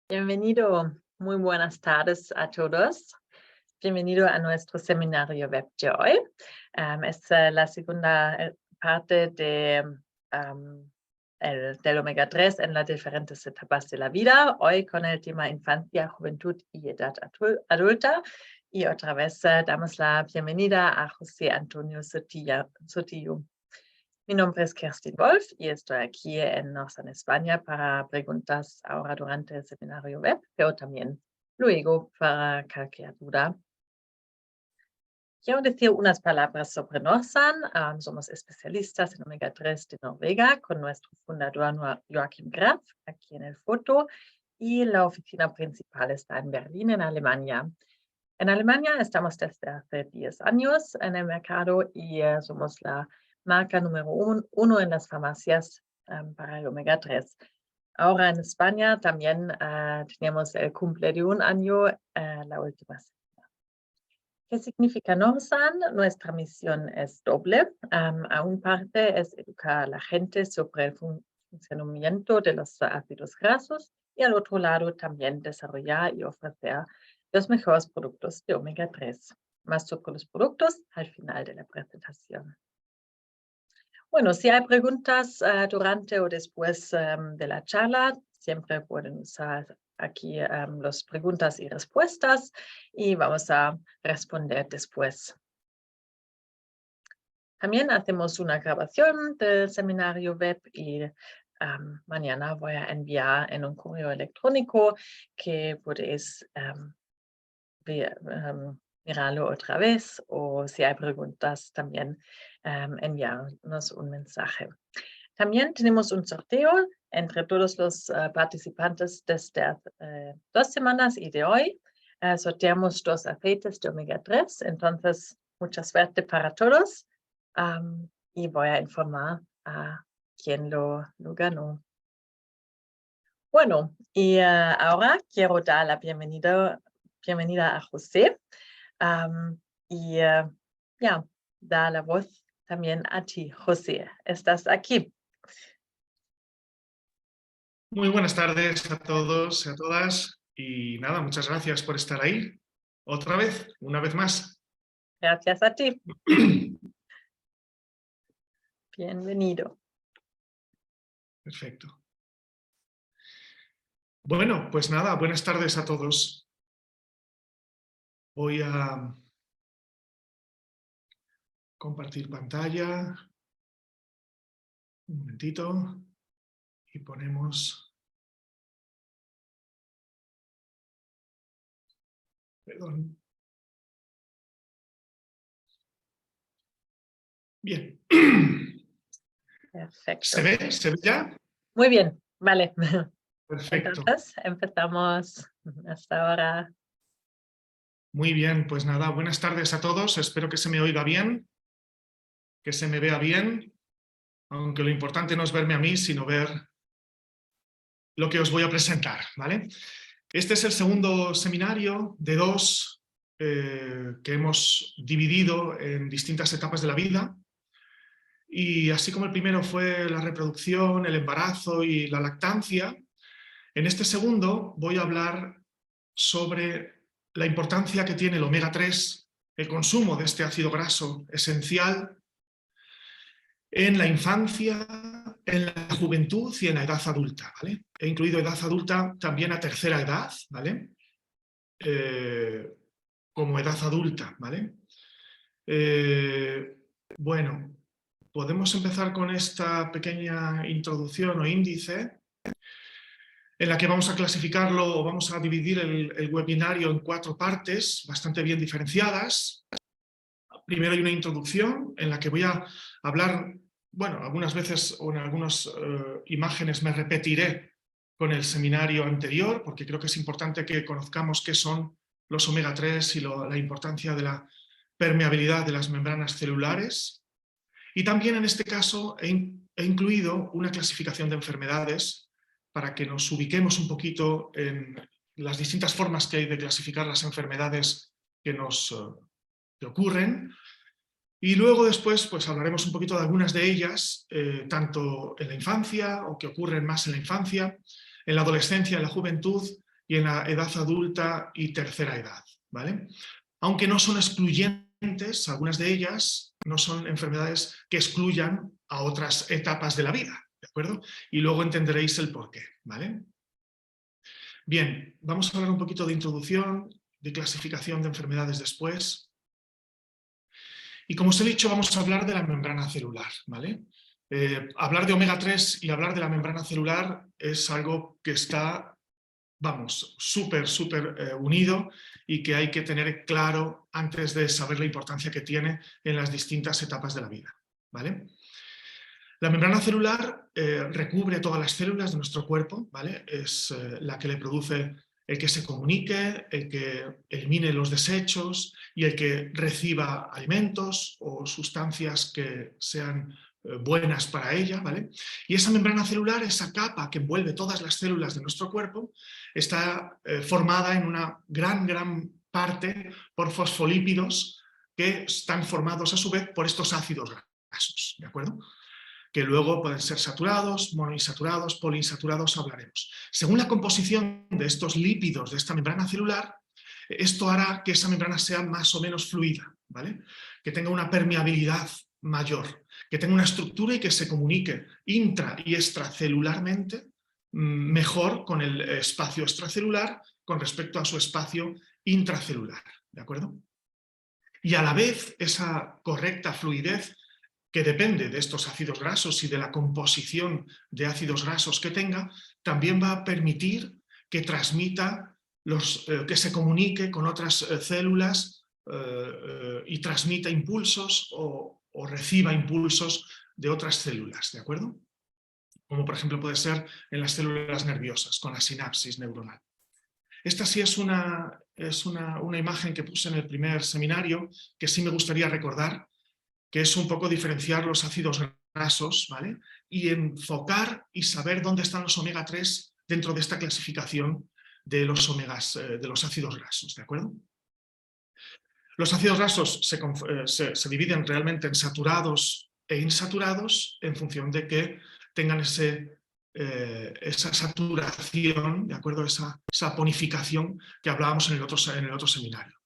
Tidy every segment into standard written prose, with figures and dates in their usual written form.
Bienvenido, muy buenas tardes a todos. Bienvenido a nuestro seminario web de hoy. Es la segunda parte del omega 3 en las diferentes etapas de la vida. Hoy con el tema infancia, juventud y edad adulta. Y otra vez damos la bienvenida a José Antonio Sotillo. Mi nombre es Kerstin Wolf y estoy aquí en Northern España para preguntas ahora durante el seminario web, pero también luego para cualquier duda. Quiero decir unas palabras sobre Northern. Somos especialistas en omega 3 de Noruega con nuestro fundador Joachim Graf aquí en el foto y la oficina principal está en Berlín, en Alemania. En Alemania estamos desde hace 10 años en el mercado y somos la marca número uno en las farmacias para el omega 3. Ahora en España también tenemos el cumple de un año la última semana. ¿Qué significa Northern? Nuestra misión es doble. A una parte es educar a la gente sobre el funcionamiento de los ácidos grasos y al otro lado también desarrollar y ofrecer los mejores productos de omega 3. Más sobre los productos al final de la presentación. Bueno, si hay preguntas durante o después de la charla, siempre pueden usar aquí las preguntas y respuestas y vamos a responder después. También hacemos una grabación del seminario web y mañana voy a enviar en un correo electrónico que podéis mirarlo otra vez o si hay preguntas también enviarnos un mensaje. También tenemos un sorteo entre todos los participantes desde 2 semanas y de hoy. Sorteamos 2 aceites de omega 3, entonces mucha suerte para todos y voy a informar a quien lo ganó. Bueno, y ahora quiero dar la bienvenida a José y ya, da la voz también a ti, José. ¿Estás aquí? Muy buenas tardes a todos y a todas. Y nada, muchas gracias por estar ahí. Otra vez, una vez más. Gracias a ti. Bienvenido. Perfecto. Bueno, pues nada, buenas tardes a todos. Voy a compartir pantalla. Un momentito. Y ponemos... Perdón. Bien. Perfecto. ¿Se ve? ¿Se ve ya? Muy bien, vale. Perfecto. Entonces, empezamos hasta ahora. Muy bien, pues nada, buenas tardes a todos. Espero que se me oiga bien, que se me vea bien, aunque lo importante no es verme a mí, sino ver lo que os voy a presentar, ¿vale? Este es el segundo seminario de 2 que hemos dividido en distintas etapas de la vida. Y así como el primero fue la reproducción, el embarazo y la lactancia, en este segundo voy a hablar sobre la importancia que tiene el omega 3, el consumo de este ácido graso esencial en la infancia, en la juventud y en la edad adulta, ¿vale? He incluido edad adulta también a tercera edad, ¿vale? Como edad adulta, ¿vale? Bueno, podemos empezar con esta pequeña introducción o índice en la que vamos a clasificarlo o vamos a dividir el webinario en 4 partes bastante bien diferenciadas. Primero hay una introducción en la que voy a hablar, bueno, algunas veces o en algunas imágenes me repetiré con el seminario anterior, porque creo que es importante que conozcamos qué son los omega 3 y la importancia de la permeabilidad de las membranas celulares. Y también en este caso he incluido una clasificación de enfermedades para que nos ubiquemos un poquito en las distintas formas que hay de clasificar las enfermedades que que ocurren. Y luego después pues hablaremos un poquito de algunas de ellas, tanto en la infancia o que ocurren más en la infancia, en la adolescencia, en la juventud y en la edad adulta y tercera edad, ¿vale? Aunque no son excluyentes, algunas de ellas no son enfermedades que excluyan a otras etapas de la vida, ¿de acuerdo? Y luego entenderéis el porqué, ¿vale? Bien, vamos a hablar un poquito de introducción, de clasificación de enfermedades después. Y como os he dicho, vamos a hablar de la membrana celular, ¿vale? Hablar de omega 3 y hablar de la membrana celular es algo que está, vamos, súper unido y que hay que tener claro antes de saber la importancia que tiene en las distintas etapas de la vida, ¿vale? La membrana celular recubre todas las células de nuestro cuerpo, ¿vale? Es la que le produce el que se comunique, el que elimine los desechos y el que reciba alimentos o sustancias que sean buenas para ella, ¿vale? Y esa membrana celular, esa capa que envuelve todas las células de nuestro cuerpo, está formada en una gran parte por fosfolípidos que están formados a su vez por estos ácidos grasos, ¿de acuerdo? Que luego pueden ser saturados, monoinsaturados, poliinsaturados, hablaremos. Según la composición de estos lípidos de esta membrana celular, esto hará que esa membrana sea más o menos fluida, ¿vale? Que tenga una permeabilidad mayor, que tenga una estructura y que se comunique intra y extracelularmente mejor con el espacio extracelular con respecto a su espacio intracelular, ¿de acuerdo? Y a la vez esa correcta fluidez que depende de estos ácidos grasos y de la composición de ácidos grasos que tenga, también va a permitir que transmita, que se comunique con otras células y transmita impulsos o reciba impulsos de otras células, ¿de acuerdo? Como por ejemplo puede ser en las células nerviosas, con la sinapsis neuronal. Esta sí es una imagen que puse en el primer seminario que sí me gustaría recordar, que es un poco diferenciar los ácidos grasos, ¿vale? Y enfocar y saber dónde están los omega 3 dentro de esta clasificación de los omegas, de los ácidos grasos, ¿de acuerdo? Los ácidos grasos se dividen realmente en saturados e insaturados en función de que tengan esa saturación, ¿de acuerdo? Esa saponificación que hablábamos en el otro seminario.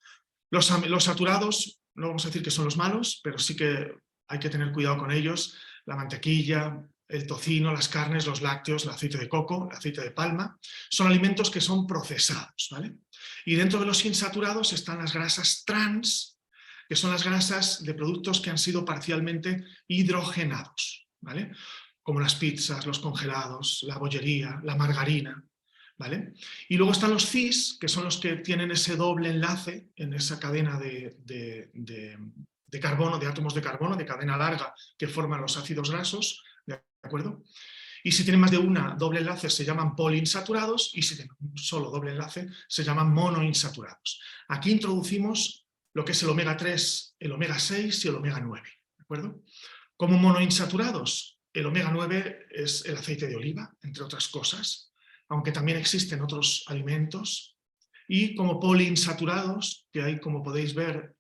Los saturados, no vamos a decir que son los malos, pero sí que hay que tener cuidado con ellos. La mantequilla, el tocino, las carnes, los lácteos, el aceite de coco, el aceite de palma, son alimentos que son procesados, ¿vale? Y dentro de los insaturados están las grasas trans, que son las grasas de productos que han sido parcialmente hidrogenados, ¿vale? Como las pizzas, los congelados, la bollería, la margarina, ¿vale? Y luego están los cis, que son los que tienen ese doble enlace en esa cadena de carbono, de átomos de carbono, de cadena larga que forman los ácidos grasos, ¿de acuerdo? Y si tienen más de una doble enlace se llaman poliinsaturados y si tienen un solo doble enlace se llaman monoinsaturados. Aquí introducimos lo que es el omega 3, el omega 6 y el omega 9, ¿de acuerdo? Como monoinsaturados, el omega 9 es el aceite de oliva, entre otras cosas, aunque también existen otros alimentos, y como poliinsaturados, que hay, como podéis ver,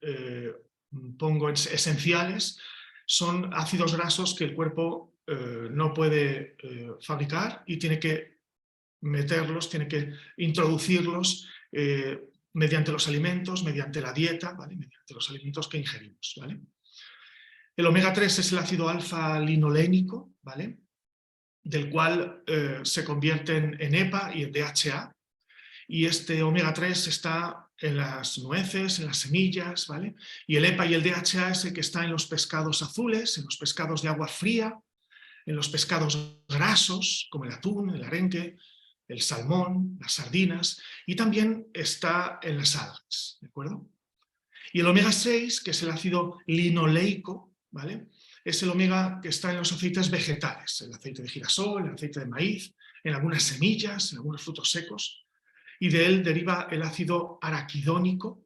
pongo esenciales, son ácidos grasos que el cuerpo no puede fabricar y tiene que meterlos, tiene que introducirlos mediante los alimentos, mediante la dieta, ¿vale? Mediante los alimentos que ingerimos, ¿vale? El omega 3 es el ácido alfa-linolénico, ¿vale? Del cual se convierten en EPA y en DHA, y este omega 3 está en las nueces, en las semillas, ¿vale? Y el EPA y el DHA es el que está en los pescados azules, en los pescados de agua fría, en los pescados grasos, como el atún, el arenque, el salmón, las sardinas, y también está en las algas, ¿de acuerdo? Y el omega 6, que es el ácido linoleico, ¿vale? Es el omega que está en los aceites vegetales, el aceite de girasol, el aceite de maíz, en algunas semillas, en algunos frutos secos, y de él deriva el ácido araquidónico,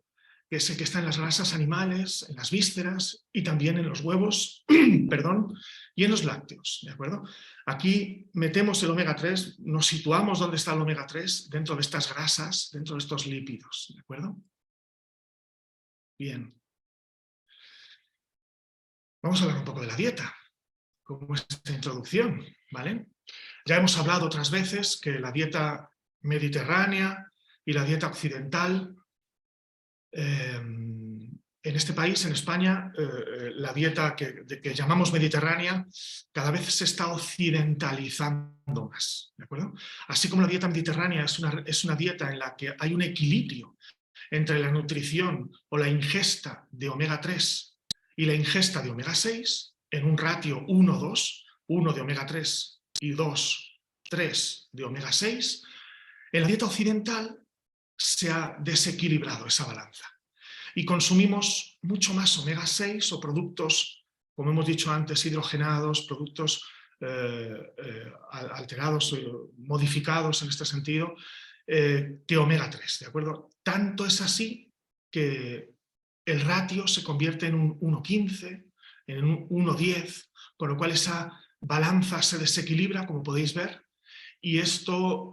que es el que está en las grasas animales, en las vísceras y también en los huevos, perdón, y en los lácteos, ¿de acuerdo? Aquí metemos el omega 3, nos situamos dónde está el omega 3 dentro de estas grasas, dentro de estos lípidos, ¿de acuerdo? Bien. Vamos a hablar un poco de la dieta, como esta introducción, ¿vale? Ya hemos hablado otras veces que la dieta mediterránea y la dieta occidental. En este país, en España, la dieta que llamamos mediterránea cada vez se está occidentalizando más, ¿de acuerdo? Así como la dieta mediterránea es una dieta en la que hay un equilibrio entre la nutrición o la ingesta de omega 3 y la ingesta de omega 6, en un ratio 1-2, 1 de omega 3 y 2-3 de omega 6, en la dieta occidental se ha desequilibrado esa balanza y consumimos mucho más omega 6 o productos, como hemos dicho antes, hidrogenados, productos alterados, modificados en este sentido, que omega 3, ¿de acuerdo? Tanto es así que el ratio se convierte en un 1,15, en un 1,10, con lo cual esa balanza se desequilibra, como podéis ver, y esto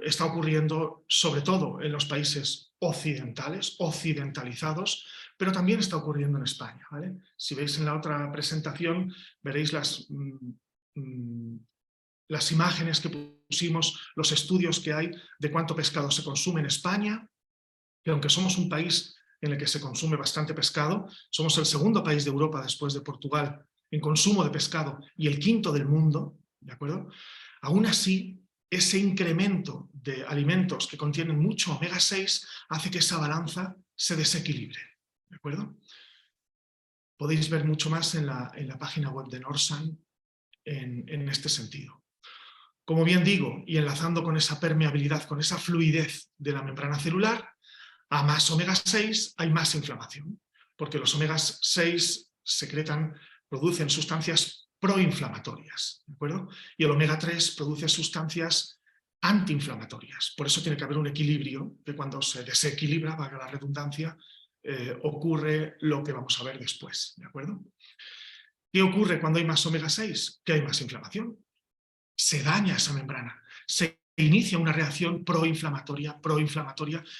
está ocurriendo sobre todo en los países occidentales, occidentalizados, pero también está ocurriendo en España, ¿vale? Si veis en la otra presentación, veréis las imágenes que pusimos, los estudios que hay de cuánto pescado se consume en España, que aunque somos un país en el que se consume bastante pescado, somos el segundo país de Europa después de Portugal en consumo de pescado y el quinto del mundo, ¿de acuerdo? Aún así, ese incremento de alimentos que contienen mucho omega 6 hace que esa balanza se desequilibre, ¿de acuerdo? Podéis ver mucho más en la página web de Norsan en este sentido. Como bien digo, y enlazando con esa permeabilidad, con esa fluidez de la membrana celular, a más omega 6 hay más inflamación, porque los omega 6 producen sustancias proinflamatorias, ¿de acuerdo? Y el omega 3 produce sustancias antiinflamatorias. Por eso tiene que haber un equilibrio, que cuando se desequilibra, valga la redundancia, ocurre lo que vamos a ver después, ¿de acuerdo? ¿Qué ocurre cuando hay más omega 6? Que hay más inflamación. Se daña esa membrana, se inicia una reacción proinflamatoria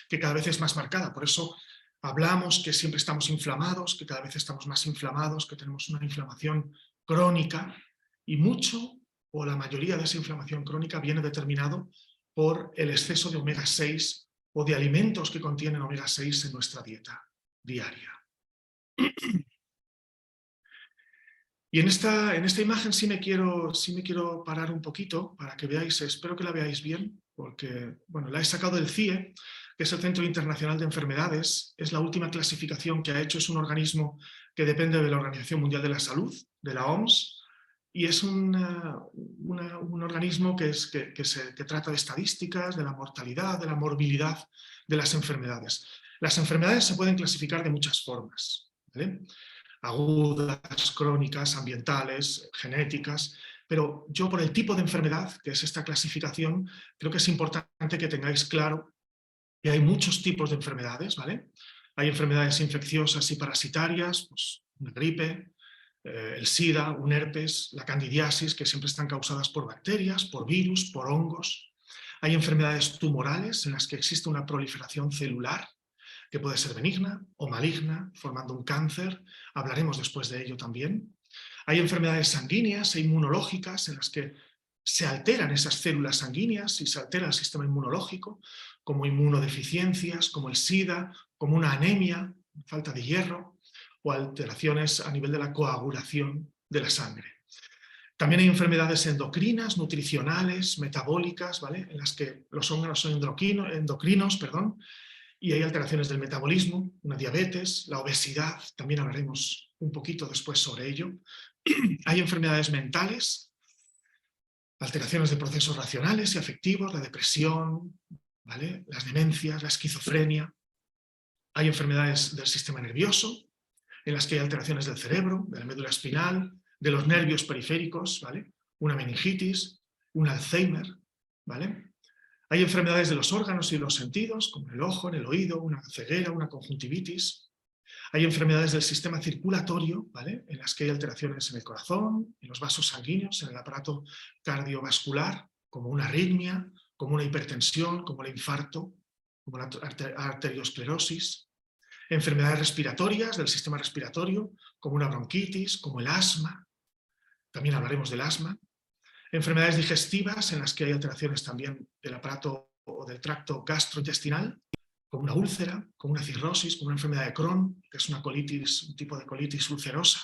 que cada vez es más marcada. Por eso hablamos que siempre estamos inflamados, que cada vez estamos más inflamados, que tenemos una inflamación crónica, y mucho o la mayoría de esa inflamación crónica viene determinado por el exceso de omega 6 o de alimentos que contienen omega 6 en nuestra dieta diaria. Y en esta imagen sí me quiero parar un poquito para que veáis, espero que la veáis bien, porque bueno, la he sacado del CIE, que es el Centro Internacional de Enfermedades. Es la última clasificación que ha hecho, es un organismo que depende de la Organización Mundial de la Salud, de la OMS, y es un organismo que trata de estadísticas, de la mortalidad, de la morbilidad de las enfermedades. Las enfermedades se pueden clasificar de muchas formas, ¿vale? Agudas, crónicas, ambientales, genéticas, pero yo por el tipo de enfermedad, que es esta clasificación, creo que es importante que tengáis claro que hay muchos tipos de enfermedades, ¿vale? Hay enfermedades infecciosas y parasitarias, pues una gripe, el SIDA, un herpes, la candidiasis, que siempre están causadas por bacterias, por virus, por hongos. Hay enfermedades tumorales en las que existe una proliferación celular, que puede ser benigna o maligna, formando un cáncer. Hablaremos después de ello también. Hay enfermedades sanguíneas e inmunológicas en las que se alteran esas células sanguíneas y se altera el sistema inmunológico, como inmunodeficiencias, como el SIDA, como una anemia, falta de hierro, o alteraciones a nivel de la coagulación de la sangre. También hay enfermedades endocrinas, nutricionales, metabólicas, ¿vale? En las que los órganos son endocrinos, y hay alteraciones del metabolismo, una diabetes, la obesidad, también hablaremos un poquito después sobre ello. Hay enfermedades mentales, alteraciones de procesos racionales y afectivos, la depresión, ¿vale? Las demencias, la esquizofrenia. Hay enfermedades del sistema nervioso, en las que hay alteraciones del cerebro, de la médula espinal, de los nervios periféricos, ¿vale? Una meningitis, un Alzheimer, ¿vale? Hay enfermedades de los órganos y los sentidos, como en el ojo, en el oído, una ceguera, una conjuntivitis. Hay enfermedades del sistema circulatorio, ¿vale? En las que hay alteraciones en el corazón, en los vasos sanguíneos, en el aparato cardiovascular, como una arritmia, como una hipertensión, como el infarto, como la arteriosclerosis. Enfermedades respiratorias del sistema respiratorio, como una bronquitis, como el asma. También hablaremos del asma. Enfermedades digestivas en las que hay alteraciones también del aparato o del tracto gastrointestinal, como una úlcera, como una cirrosis, como una enfermedad de Crohn, que es una colitis, un tipo de colitis ulcerosa.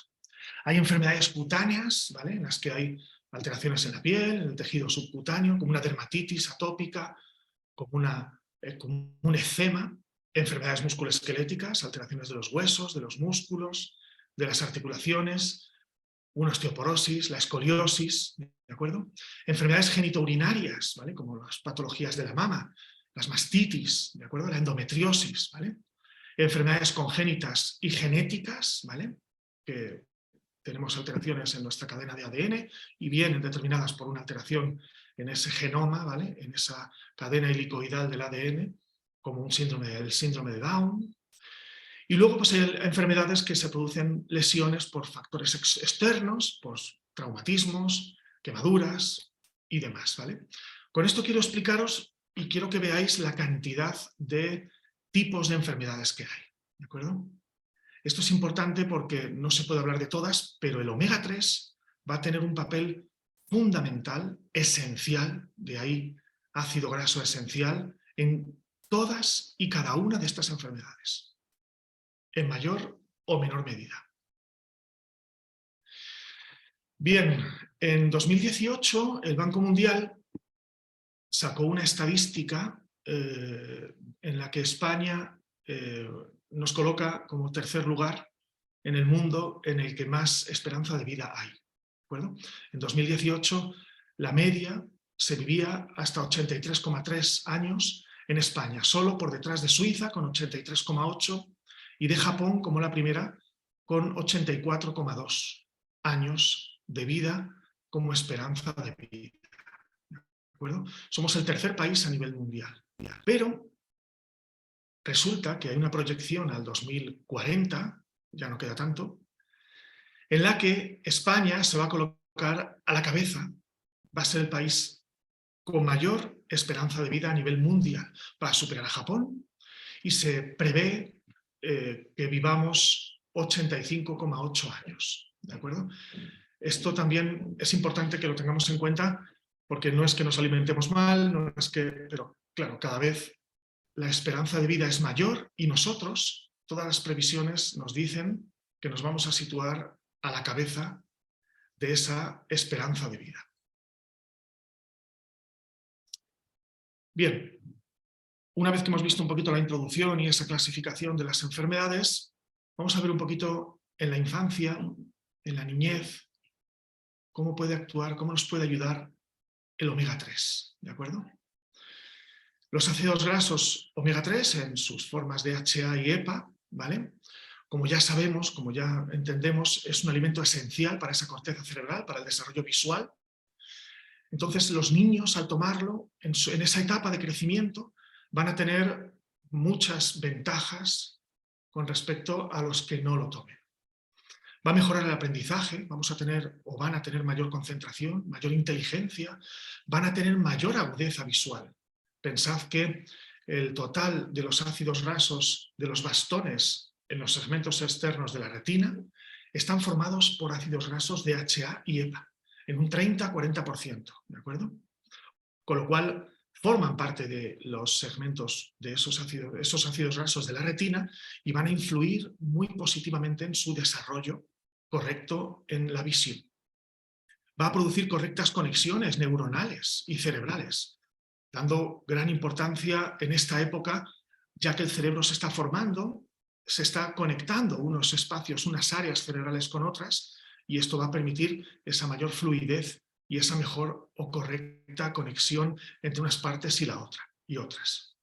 Hay enfermedades cutáneas, ¿vale?, en las que hay alteraciones en la piel, en el tejido subcutáneo, como una dermatitis atópica, como un eczema, enfermedades musculoesqueléticas, alteraciones de los huesos, de los músculos, de las articulaciones, una osteoporosis, la escoliosis, ¿de acuerdo? Enfermedades genitourinarias, ¿vale?, como las patologías de la mama, las mastitis, ¿de acuerdo?, la endometriosis, ¿vale? Enfermedades congénitas y genéticas, ¿vale?, que tenemos alteraciones en nuestra cadena de ADN y vienen determinadas por una alteración en ese genoma, ¿vale?, en esa cadena helicoidal del ADN, como el síndrome de Down. Y luego pues, hay enfermedades que se producen lesiones por factores externos, por traumatismos, quemaduras y demás, ¿vale? Con esto quiero explicaros y quiero que veáis la cantidad de tipos de enfermedades que hay, ¿de acuerdo? Esto es importante porque no se puede hablar de todas, pero el omega 3 va a tener un papel fundamental, esencial, de ahí ácido graso esencial, en todas y cada una de estas enfermedades, en mayor o menor medida. Bien, en 2018 el Banco Mundial sacó una estadística en la que España nos coloca como tercer lugar en el mundo en el que más esperanza de vida hay, ¿de acuerdo? En 2018 la media se vivía hasta 83,3 años en España, solo por detrás de Suiza con 83,8 y de Japón como la primera con 84,2 años de vida como esperanza de vida. ¿De acuerdo? Somos el tercer país a nivel mundial. Pero resulta que hay una proyección al 2040, ya no queda tanto, en la que España se va a colocar a la cabeza, va a ser el país con mayor esperanza de vida a nivel mundial, va a superar a Japón y se prevé que vivamos 85,8 años, ¿de acuerdo? Esto también es importante que lo tengamos en cuenta porque no es que nos alimentemos mal, no es que, pero claro, cada vez la esperanza de vida es mayor y nosotros, todas las previsiones nos dicen que nos vamos a situar a la cabeza de esa esperanza de vida. Bien, una vez que hemos visto un poquito la introducción y esa clasificación de las enfermedades, vamos a ver un poquito en la infancia, en la niñez, cómo puede actuar, cómo nos puede ayudar el omega 3, ¿de acuerdo? Los ácidos grasos omega 3 en sus formas DHA y EPA, ¿vale?, como ya sabemos, como ya entendemos, es un alimento esencial para esa corteza cerebral, para el desarrollo visual. Entonces los niños al tomarlo, en esa etapa de crecimiento, van a tener muchas ventajas con respecto a los que no lo tomen. Va a mejorar el aprendizaje, vamos a tener o van a tener mayor concentración, mayor inteligencia, van a tener mayor agudeza visual. Pensad que el total de los ácidos grasos de los bastones en los segmentos externos de la retina están formados por ácidos grasos DHA y EPA, en un 30-40%, ¿de acuerdo? Con lo cual forman parte de los segmentos de esos ácidos grasos de la retina y van a influir muy positivamente en su desarrollo correcto en la visión. Va a producir correctas conexiones neuronales y cerebrales, dando gran importancia en esta época, ya que el cerebro se está formando, se está conectando unos espacios, unas áreas cerebrales con otras, y esto va a permitir esa mayor fluidez y esa mejor o correcta conexión entre unas partes y la otra y otras.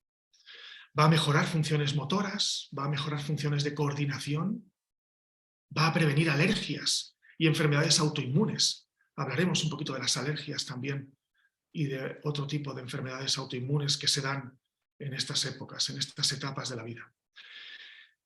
Va a mejorar funciones motoras, va a mejorar funciones de coordinación, va a prevenir alergias y enfermedades autoinmunes. Hablaremos un poquito de las alergias también y de otro tipo de enfermedades autoinmunes que se dan en estas épocas, en estas etapas de la vida.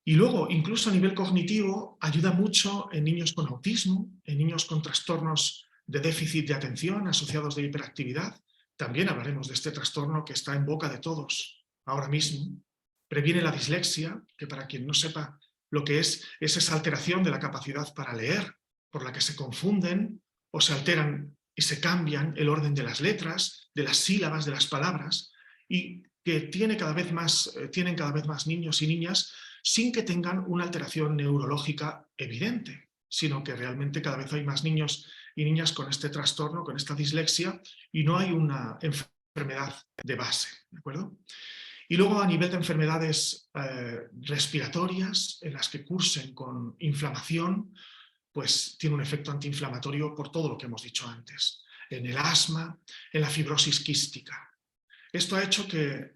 Y luego, incluso a nivel cognitivo, ayuda mucho en niños con autismo, en niños con trastornos de déficit de atención asociados de hiperactividad. También hablaremos de este trastorno que está en boca de todos ahora mismo. Previene la dislexia, que para quien no sepa lo que es esa alteración de la capacidad para leer, por la que se confunden o se alteran y se cambian el orden de las letras, de las sílabas, de las palabras, y que tienen cada vez más niños y niñas sin que tengan una alteración neurológica evidente, sino que realmente cada vez hay más niños y niñas con este trastorno, con esta dislexia, y no hay una enfermedad de base, ¿de acuerdo? Y luego a nivel de enfermedades respiratorias, en las que cursen con inflamación, pues tiene un efecto antiinflamatorio por todo lo que hemos dicho antes, en el asma, en la fibrosis quística. Esto ha hecho que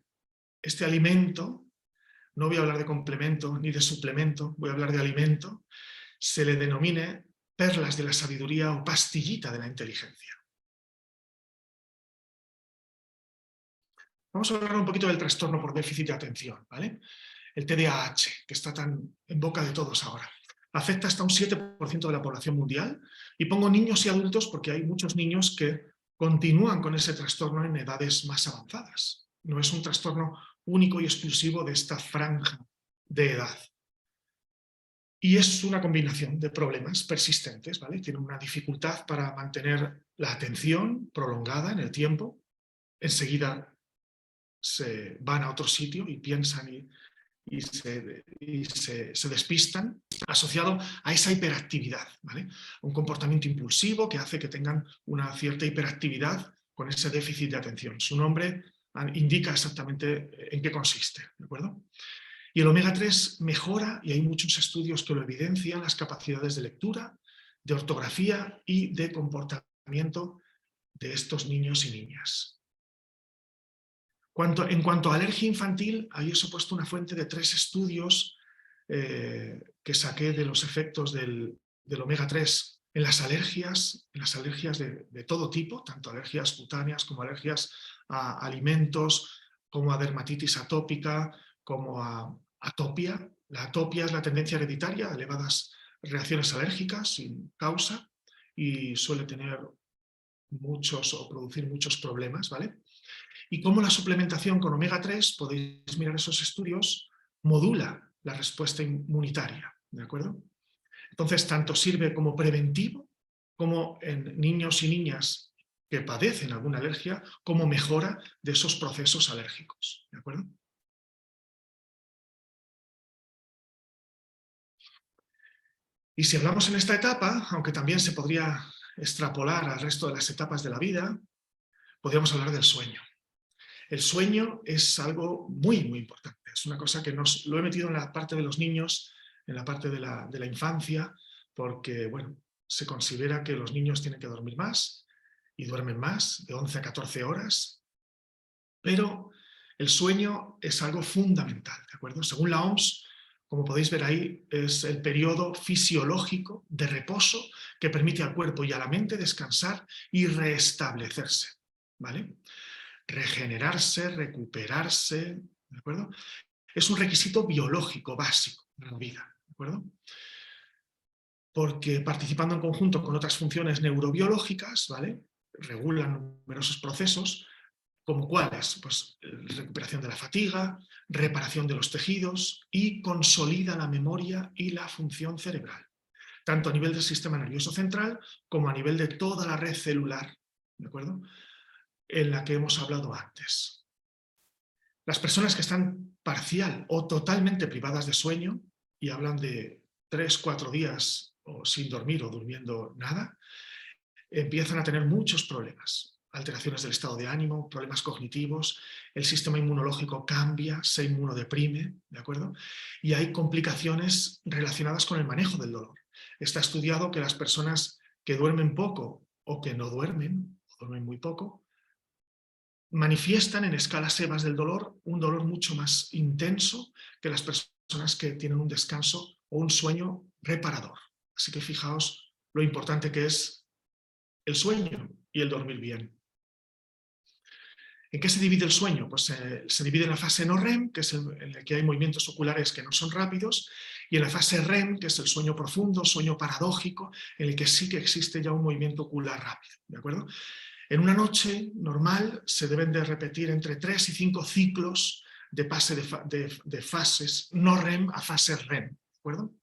este alimento, no voy a hablar de complemento ni de suplemento, voy a hablar de alimento, se le denomine perlas de la sabiduría o pastillita de la inteligencia. Vamos a hablar un poquito del trastorno por déficit de atención, ¿vale? El TDAH, que está tan en boca de todos ahora. Afecta hasta un 7% de la población mundial, y pongo niños y adultos porque hay muchos niños que continúan con ese trastorno en edades más avanzadas. No es un trastorno único y exclusivo de esta franja de edad. Y es una combinación de problemas persistentes, ¿vale? Tiene una dificultad para mantener la atención prolongada en el tiempo. Enseguida se van a otro sitio y piensan y se despistan, asociado a esa hiperactividad, ¿vale? Un comportamiento impulsivo que hace que tengan una cierta hiperactividad con ese déficit de atención. Su nombre indica exactamente en qué consiste, ¿de acuerdo? Y el omega 3 mejora, y hay muchos estudios que lo evidencian, las capacidades de lectura, de ortografía y de comportamiento de estos niños y niñas. En cuanto a alergia infantil, ahí os he puesto una fuente de 3 estudios que saqué de los efectos del omega 3 en las alergias de todo tipo, tanto alergias cutáneas como alergias a alimentos, como a dermatitis atópica, como a atopia. La atopia es la tendencia hereditaria a elevadas reacciones alérgicas sin causa y suele tener muchos o producir muchos problemas, ¿vale? Y cómo la suplementación con omega 3, podéis mirar esos estudios, modula la respuesta inmunitaria, ¿de acuerdo? Entonces, tanto sirve como preventivo, como en niños y niñas que padecen alguna alergia, como mejora de esos procesos alérgicos, ¿de acuerdo? Y si hablamos en esta etapa, aunque también se podría extrapolar al resto de las etapas de la vida, podríamos hablar del sueño. El sueño es algo muy, muy importante. Es una cosa que lo he metido en la parte de los niños, en la parte de la infancia, porque, bueno, se considera que los niños tienen que dormir más y duermen más, de 11 a 14 horas, pero el sueño es algo fundamental, ¿de acuerdo? Según la OMS, como podéis ver ahí, es el periodo fisiológico de reposo que permite al cuerpo y a la mente descansar y restablecerse, ¿vale? Regenerarse, recuperarse, ¿de acuerdo? Es un requisito biológico básico de la vida, ¿de acuerdo? Porque participando en conjunto con otras funciones neurobiológicas, ¿vale? Regulan numerosos procesos, como cuáles, pues recuperación de la fatiga, reparación de los tejidos y consolida la memoria y la función cerebral, tanto a nivel del sistema nervioso central como a nivel de toda la red celular, ¿de acuerdo?, en la que hemos hablado antes. Las personas que están parcial o totalmente privadas de sueño, y hablan de 3-4 días o sin dormir o durmiendo nada, empiezan a tener muchos problemas. Alteraciones del estado de ánimo, problemas cognitivos, el sistema inmunológico cambia, se inmunodeprime, ¿de acuerdo? Y hay complicaciones relacionadas con el manejo del dolor. Está estudiado que las personas que duermen poco o que no duermen, o duermen muy poco, manifiestan en escalas EVAs del dolor un dolor mucho más intenso que las personas que tienen un descanso o un sueño reparador. Así que fijaos lo importante que es el sueño y el dormir bien. ¿En qué se divide el sueño? Pues se divide en la fase no REM, que es en la que hay movimientos oculares que no son rápidos, y en la fase REM, que es el sueño profundo, sueño paradójico, en el que sí que existe ya un movimiento ocular rápido, ¿de acuerdo? En una noche normal se deben de repetir entre 3 y 5 ciclos de pase de fases no REM a fases REM, ¿de acuerdo?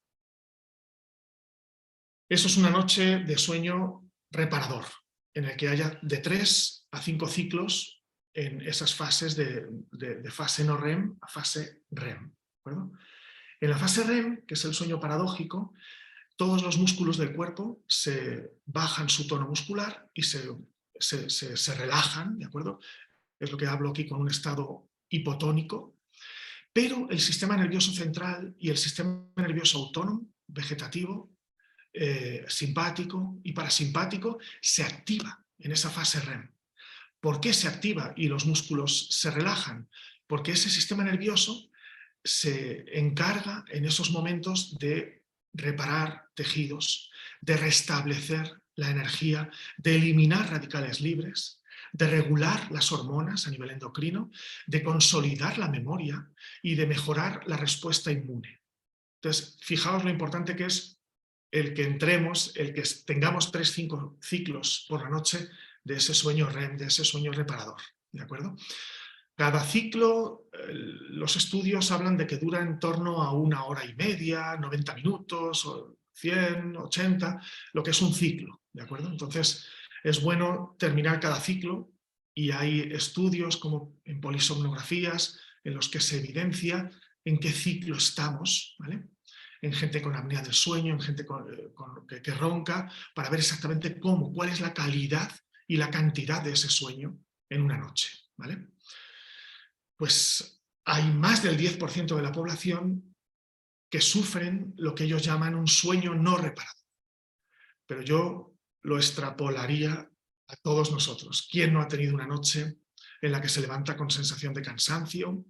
Eso es una noche de sueño reparador, en el que haya de 3 a 5 ciclos en esas fases de fase no REM a fase REM. ¿De acuerdo? En la fase REM, que es el sueño paradójico, todos los músculos del cuerpo se bajan su tono muscular y se relajan, ¿de acuerdo? Es lo que hablo aquí con un estado hipotónico, pero el sistema nervioso central y el sistema nervioso autónomo, vegetativo, simpático y parasimpático, se activa en esa fase REM. ¿Por qué se activa y los músculos se relajan? Porque ese sistema nervioso se encarga en esos momentos de reparar tejidos, de restablecer la energía, de eliminar radicales libres, de regular las hormonas a nivel endocrino, de consolidar la memoria y de mejorar la respuesta inmune. Entonces, fijaos lo importante que es el que entremos, el que tengamos 3-5 ciclos por la noche de ese sueño REM, de ese sueño reparador, ¿de acuerdo? Cada ciclo, los estudios hablan de que dura en torno a 1 hora y media, 90 minutos, 100, 80, lo que es un ciclo, ¿de acuerdo? Entonces, es bueno terminar cada ciclo y hay estudios como en polisomnografías en los que se evidencia en qué ciclo estamos, ¿vale? En gente con apnea del sueño, en gente que ronca, para ver exactamente cuál es la calidad y la cantidad de ese sueño en una noche, ¿vale? Pues hay más del 10% de la población que sufren lo que ellos llaman un sueño no reparado. Pero yo lo extrapolaría a todos nosotros. ¿Quién no ha tenido una noche en la que se levanta con sensación de cansancio,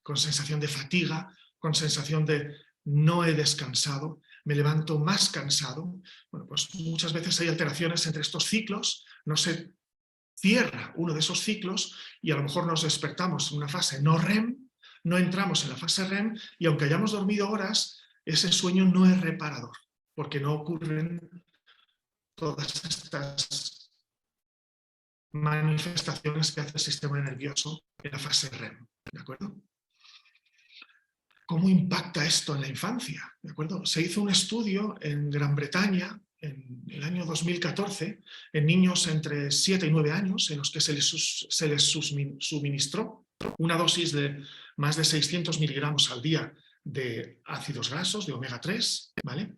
con sensación de fatiga, con sensación de no he descansado, me levanto más cansado? Bueno, pues muchas veces hay alteraciones entre estos ciclos, no se cierra uno de esos ciclos y a lo mejor nos despertamos en una fase no REM, no entramos en la fase REM y aunque hayamos dormido horas, ese sueño no es reparador, porque no ocurren todas estas manifestaciones que hace el sistema nervioso en la fase REM, ¿de acuerdo? ¿Cómo impacta esto en la infancia? ¿De acuerdo? Se hizo un estudio en Gran Bretaña en el año 2014 en niños entre 7 y 9 años en los que se les suministró una dosis de más de 600 miligramos al día de ácidos grasos, de omega 3, ¿vale?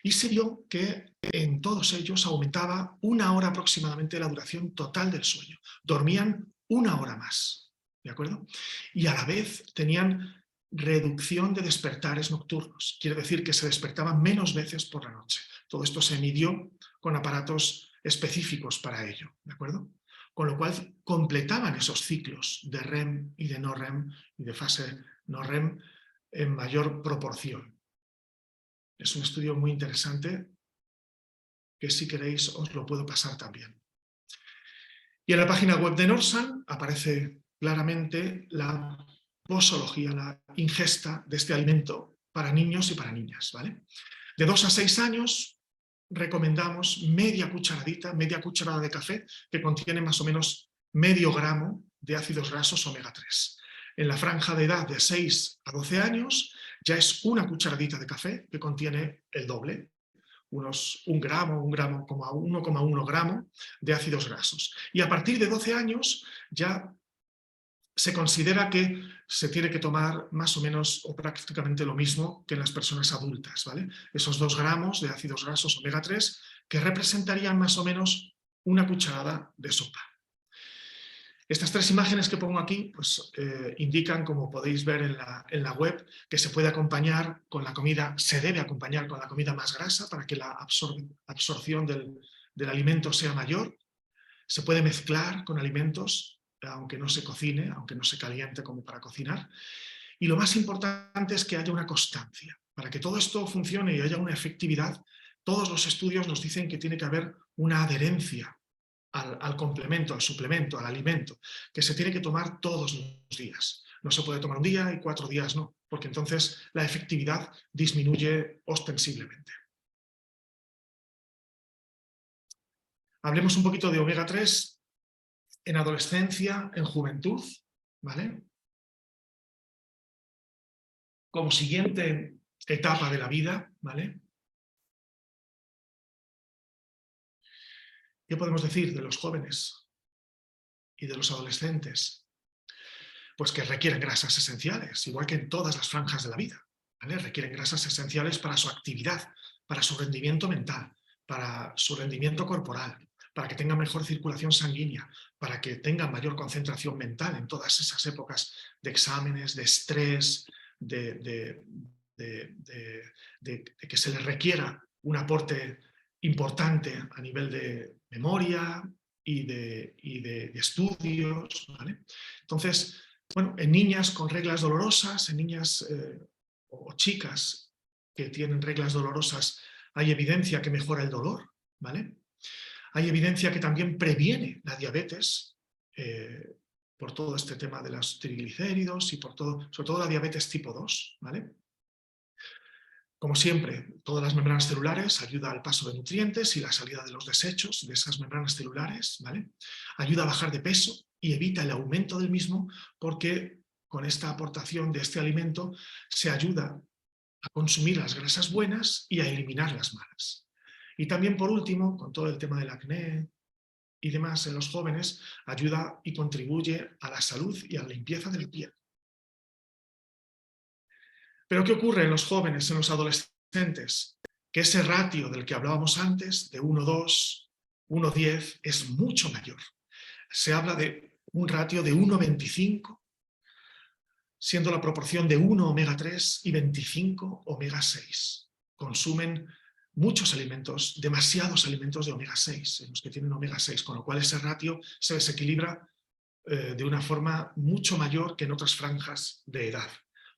Y se vio que en todos ellos aumentaba 1 hora aproximadamente la duración total del sueño. Dormían 1 hora más, ¿de acuerdo? Y a la vez tenían reducción de despertares nocturnos. Quiere decir que se despertaban menos veces por la noche. Todo esto se midió con aparatos específicos para ello, ¿de acuerdo? Con lo cual completaban esos ciclos de REM y de no REM y de fase no REM en mayor proporción. Es un estudio muy interesante que si queréis os lo puedo pasar también. Y en la página web de Norsan aparece claramente la posología, la ingesta de este alimento para niños y para niñas, ¿vale? De 2 a 6 años recomendamos media cucharada de café que contiene más o menos medio gramo de ácidos grasos omega 3. En la franja de edad de 6 a 12 años ya es una cucharadita de café que contiene el doble, unos 1 gramo, 1,1 gramo de ácidos grasos. Y a partir de 12 años ya se considera que se tiene que tomar más o menos o prácticamente lo mismo que en las personas adultas, ¿vale? Esos 2 gramos de ácidos grasos omega 3 que representarían más o menos una cucharada de sopa. Estas 3 imágenes que pongo aquí pues, indican, como podéis ver en la web, que se puede acompañar con la comida, se debe acompañar con la comida más grasa para que la absorción del alimento sea mayor. Se puede mezclar con alimentos, aunque no se cocine, aunque no se caliente como para cocinar. Y lo más importante es que haya una constancia. Para que todo esto funcione y haya una efectividad, todos los estudios nos dicen que tiene que haber una adherencia al complemento, al suplemento, al alimento, que se tiene que tomar todos los días. No se puede tomar un día y 4 días no, porque entonces la efectividad disminuye ostensiblemente. Hablemos un poquito de omega 3 en adolescencia, en juventud, ¿vale? Como siguiente etapa de la vida, ¿vale? ¿Qué podemos decir de los jóvenes y de los adolescentes, pues que requieren grasas esenciales, igual que en todas las franjas de la vida, ¿vale? Requieren grasas esenciales para su actividad, para su rendimiento mental, para su rendimiento corporal, para que tengan mejor circulación sanguínea, para que tengan mayor concentración mental en todas esas épocas de exámenes, de estrés, de que se les requiera un aporte importante a nivel de memoria y de estudios, ¿vale? Entonces, bueno, en niñas con reglas dolorosas, en niñas o chicas que tienen reglas dolorosas, hay evidencia que mejora el dolor, ¿vale? Hay evidencia que también previene la diabetes por todo este tema de los triglicéridos y por todo, sobre todo la diabetes tipo 2, ¿vale? Como siempre, todas las membranas celulares ayudan al paso de nutrientes y la salida de los desechos de esas membranas celulares, ¿vale? Ayuda a bajar de peso y evita el aumento del mismo porque con esta aportación de este alimento se ayuda a consumir las grasas buenas y a eliminar las malas. Y también, por último, con todo el tema del acné y demás en los jóvenes, ayuda y contribuye a la salud y a la limpieza de la piel. Pero ¿qué ocurre en los jóvenes, en los adolescentes? Que ese ratio del que hablábamos antes, de 1,2, 1,10, es mucho mayor. Se habla de un ratio de 1,25, siendo la proporción de 1 omega 3 y 25 omega 6. Consumen muchos alimentos, demasiados alimentos de omega 6, en los que tienen omega 6, con lo cual ese ratio se desequilibra de una forma mucho mayor que en otras franjas de edad.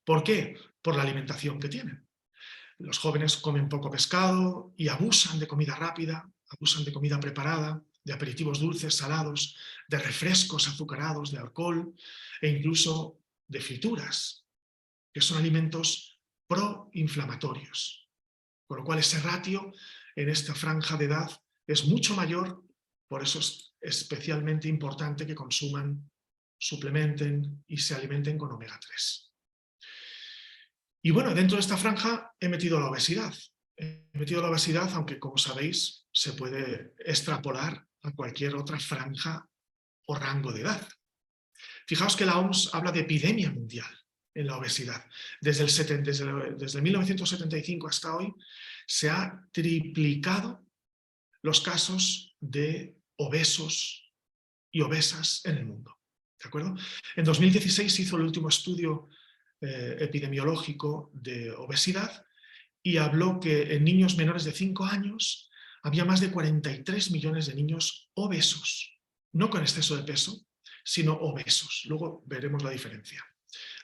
¿Por qué? Por la alimentación que tienen. Los jóvenes comen poco pescado y abusan de comida rápida, abusan de comida preparada, de aperitivos dulces, salados, de refrescos azucarados, de alcohol e incluso de frituras, que son alimentos proinflamatorios. Con lo cual ese ratio en esta franja de edad es mucho mayor, por eso es especialmente importante que consuman, suplementen y se alimenten con omega 3. Y bueno, dentro de esta franja he metido la obesidad. He metido la obesidad, aunque como sabéis, se puede extrapolar a cualquier otra franja o rango de edad. Fijaos que la OMS habla de epidemia mundial en la obesidad. Desde 1975 hasta hoy se ha triplicado los casos de obesos y obesas en el mundo. ¿De acuerdo? En 2016 se hizo el último estudio epidemiológico de obesidad y habló que en niños menores de 5 años había más de 43 millones de niños obesos, no con exceso de peso, sino obesos. Luego veremos la diferencia.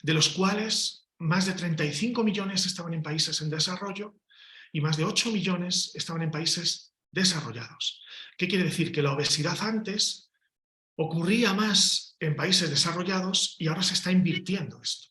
De los cuales más de 35 millones estaban en países en desarrollo y más de 8 millones estaban en países desarrollados. ¿Qué quiere decir? Que la obesidad antes ocurría más en países desarrollados y ahora se está invirtiendo esto.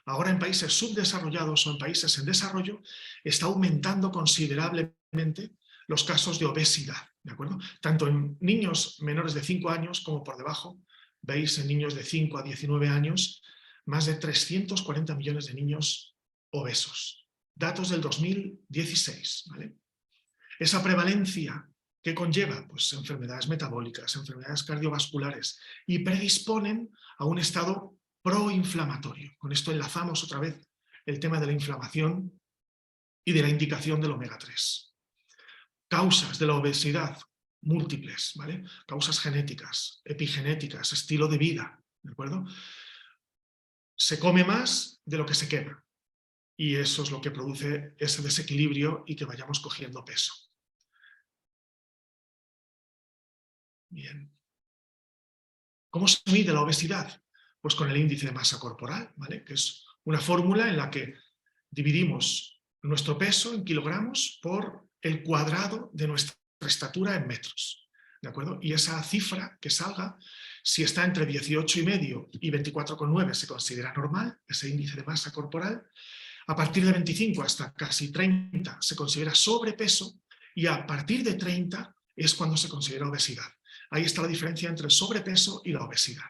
Ahora en países subdesarrollados o en países en desarrollo está aumentando considerablemente los casos de obesidad, ¿de acuerdo? Tanto en niños menores de 5 años como por debajo, veis en niños de 5 a 19 años, más de 340 millones de niños obesos. Datos del 2016, ¿vale? Esa prevalencia que conlleva pues, enfermedades metabólicas, enfermedades cardiovasculares y predisponen a un estado proinflamatorio. Con esto enlazamos otra vez el tema de la inflamación y de la indicación del omega 3. Causas de la obesidad múltiples, ¿vale? Causas genéticas, epigenéticas, estilo de vida, ¿de acuerdo? Se come más de lo que se quema y eso es lo que produce ese desequilibrio y que vayamos cogiendo peso. Bien. ¿Cómo se mide la obesidad? Pues con el índice de masa corporal, ¿vale? Que es una fórmula en la que dividimos nuestro peso en kilogramos por el cuadrado de nuestra estatura en metros, ¿de acuerdo? Y esa cifra que salga, si está entre 18,5 y 24,9 se considera normal, ese índice de masa corporal. A partir de 25 hasta casi 30 se considera sobrepeso y a partir de 30 es cuando se considera obesidad. Ahí está la diferencia entre el sobrepeso y la obesidad.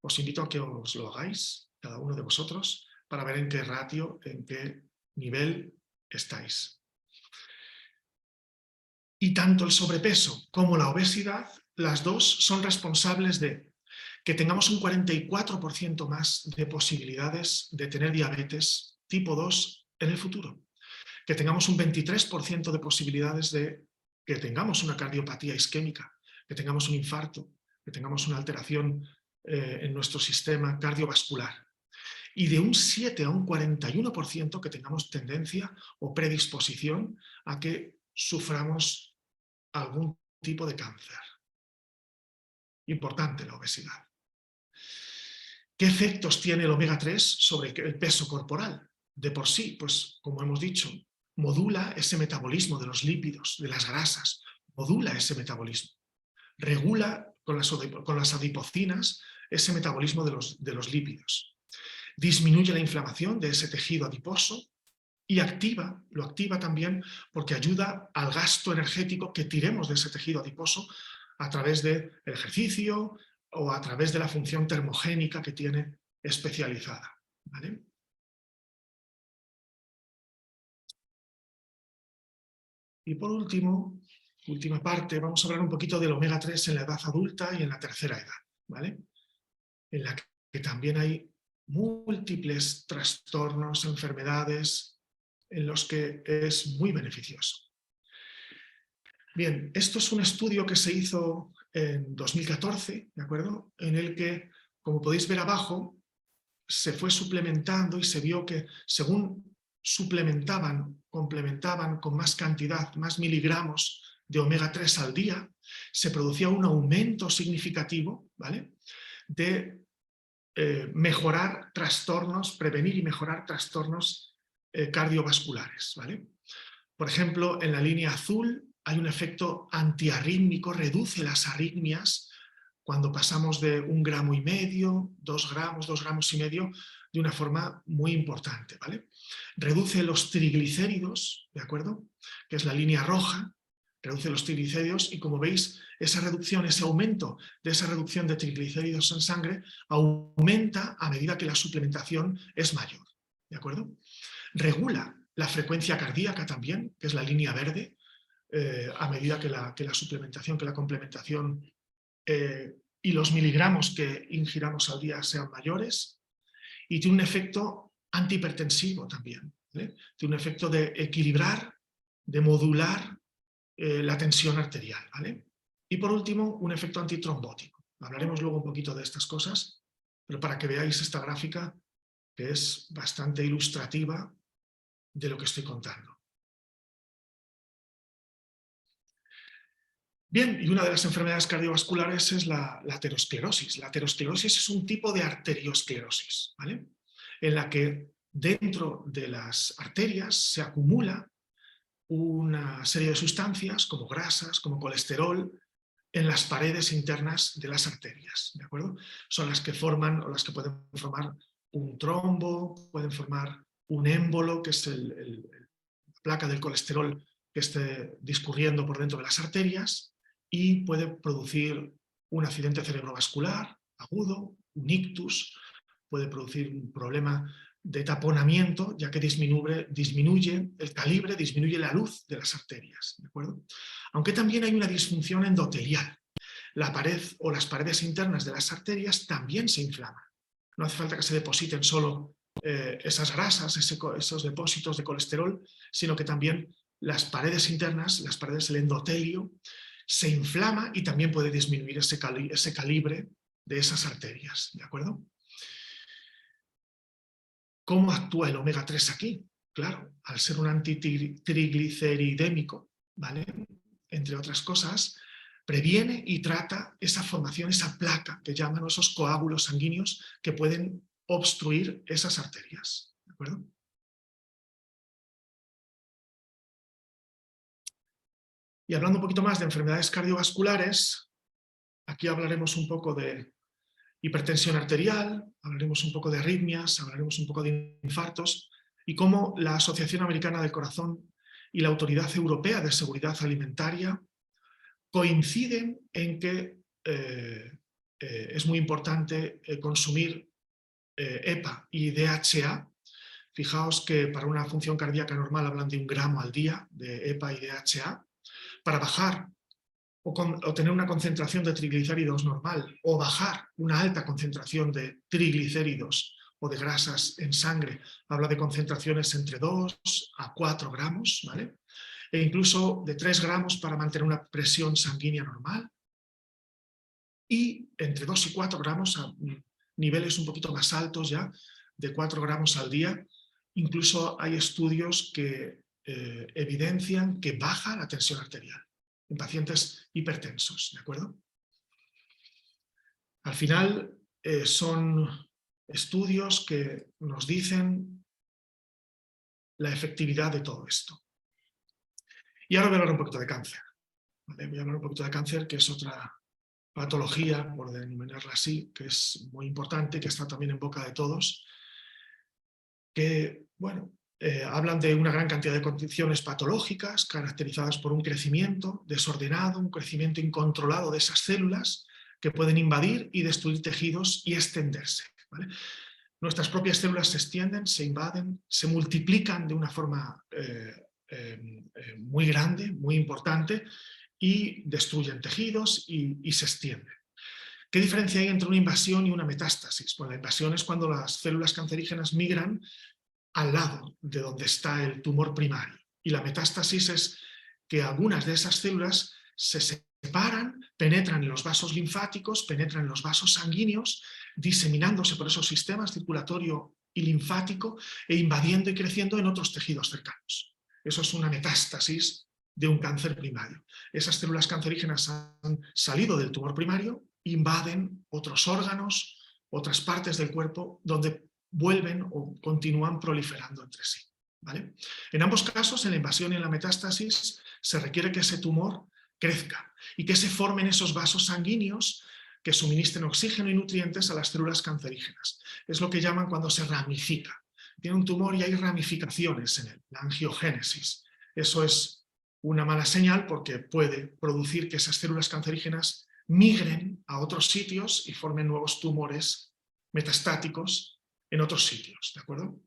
Os invito a que os lo hagáis, cada uno de vosotros, para ver en qué ratio, en qué nivel estáis. Y tanto el sobrepeso como la obesidad, las dos son responsables de que tengamos un 44% más de posibilidades de tener diabetes tipo 2 en el futuro, que tengamos un 23% de posibilidades de que tengamos una cardiopatía isquémica, que tengamos un infarto, que tengamos una alteración en nuestro sistema cardiovascular, y de un 7 a un 41% que tengamos tendencia o predisposición a que suframos algún tipo de cáncer. Importante la obesidad. ¿Qué efectos tiene el omega 3 sobre el peso corporal? De por sí, pues como hemos dicho, modula ese metabolismo de los lípidos, de las grasas, modula ese metabolismo. Regula con las adipocinas ese metabolismo de los lípidos. Disminuye la inflamación de ese tejido adiposo y lo activa también porque ayuda al gasto energético que tiremos de ese tejido adiposo a través del ejercicio o a través de la función termogénica que tiene especializada, ¿vale? Y por último, última parte, vamos a hablar un poquito del omega 3 en la edad adulta y en la tercera edad, ¿vale? En la que también hay múltiples trastornos, enfermedades, en los que es muy beneficioso. Bien, esto es un estudio que se hizo en 2014, ¿de acuerdo? En el que, como podéis ver abajo, se fue suplementando y se vio que según complementaban con más cantidad, más miligramos de omega 3 al día, se producía un aumento significativo, ¿vale?, de mejorar trastornos, prevenir y mejorar trastornos cardiovasculares, ¿vale? Por ejemplo, en la línea azul hay un efecto antiarrítmico, reduce las arritmias cuando pasamos de 1,5 gramos, 2 gramos y medio, de una forma muy importante, ¿vale? Reduce los triglicéridos, ¿de acuerdo?, que es la línea roja, reduce los triglicéridos y, como veis, esa reducción, ese aumento de esa reducción de triglicéridos en sangre aumenta a medida que la suplementación es mayor, ¿de acuerdo? Regula la frecuencia cardíaca también, que es la línea verde, a medida que la suplementación, que la complementación y los miligramos que ingiramos al día sean mayores, y tiene un efecto antihipertensivo también, ¿vale? Tiene un efecto de equilibrar, de modular la tensión arterial, ¿vale? Y por último, un efecto antitrombótico. Hablaremos luego un poquito de estas cosas, pero para que veáis esta gráfica, que es bastante ilustrativa de lo que estoy contando. Bien, y una de las enfermedades cardiovasculares es la aterosclerosis. La aterosclerosis es un tipo de arteriosclerosis, ¿vale?, en la que dentro de las arterias se acumula una serie de sustancias como grasas, como colesterol, en las paredes internas de las arterias, ¿de acuerdo? Son las que forman o las que pueden formar un trombo, pueden formar un émbolo, que es la placa del colesterol que esté discurriendo por dentro de las arterias, y puede producir un accidente cerebrovascular agudo, un ictus, puede producir un problema de taponamiento, ya que disminuye el calibre, disminuye la luz de las arterias, ¿de acuerdo? Aunque también hay una disfunción endotelial. La pared o las paredes internas de las arterias también se inflaman. No hace falta que se depositen solo esas grasas, esos depósitos de colesterol, sino que también las paredes internas, las paredes del endotelio, se inflama y también puede disminuir ese calibre de esas arterias, ¿de acuerdo? ¿Cómo actúa el omega 3 aquí? Claro, al ser un antitrigliceridémico, ¿vale?, entre otras cosas, previene y trata esa formación, esa placa que llaman esos coágulos sanguíneos que pueden obstruir esas arterias, ¿de acuerdo? Y hablando un poquito más de enfermedades cardiovasculares, aquí hablaremos un poco de hipertensión arterial, hablaremos un poco de arritmias, hablaremos un poco de infartos, y cómo la Asociación Americana del Corazón y la Autoridad Europea de Seguridad Alimentaria coinciden en que es muy importante consumir EPA y DHA. Fijaos que para una función cardíaca normal hablan de 1 gramo al día de EPA y DHA. Para bajar o tener una concentración de triglicéridos normal, o bajar una alta concentración de triglicéridos o de grasas en sangre. Habla de concentraciones entre 2 a 4 gramos, ¿vale? E incluso de 3 gramos para mantener una presión sanguínea normal. Y entre 2 y 4 gramos, a niveles un poquito más altos ya, de 4 gramos al día. Incluso hay estudios que evidencian que baja la tensión arterial en pacientes hipertensos, ¿de acuerdo? Al final son estudios que nos dicen la efectividad de todo esto. Y ahora voy a hablar un poquito de cáncer, ¿vale? Voy a hablar un poquito de cáncer, que es otra patología, por denominarla así, que es muy importante, que está también en boca de todos, que, bueno, hablan de una gran cantidad de condiciones patológicas caracterizadas por un crecimiento desordenado, un crecimiento incontrolado de esas células que pueden invadir y destruir tejidos y extenderse, ¿vale? Nuestras propias células se extienden, se invaden, se multiplican de una forma muy grande, muy importante, y destruyen tejidos y se extienden. ¿Qué diferencia hay entre una invasión y una metástasis? Pues la invasión es cuando las células cancerígenas migran al lado de donde está el tumor primario. Y la metástasis es que algunas de esas células se separan, penetran en los vasos linfáticos, penetran en los vasos sanguíneos, diseminándose por esos sistemas circulatorio y linfático e invadiendo y creciendo en otros tejidos cercanos. Eso es una metástasis de un cáncer primario. Esas células cancerígenas han salido del tumor primario, invaden otros órganos, otras partes del cuerpo, donde vuelven o continúan proliferando entre sí, ¿vale? En ambos casos, en la invasión y en la metástasis, se requiere que ese tumor crezca y que se formen esos vasos sanguíneos que suministren oxígeno y nutrientes a las células cancerígenas. Es lo que llaman cuando se ramifica. Tiene un tumor y hay ramificaciones en él, la angiogénesis. Eso es una mala señal porque puede producir que esas células cancerígenas migren a otros sitios y formen nuevos tumores metastáticos en otros sitios, ¿de acuerdo?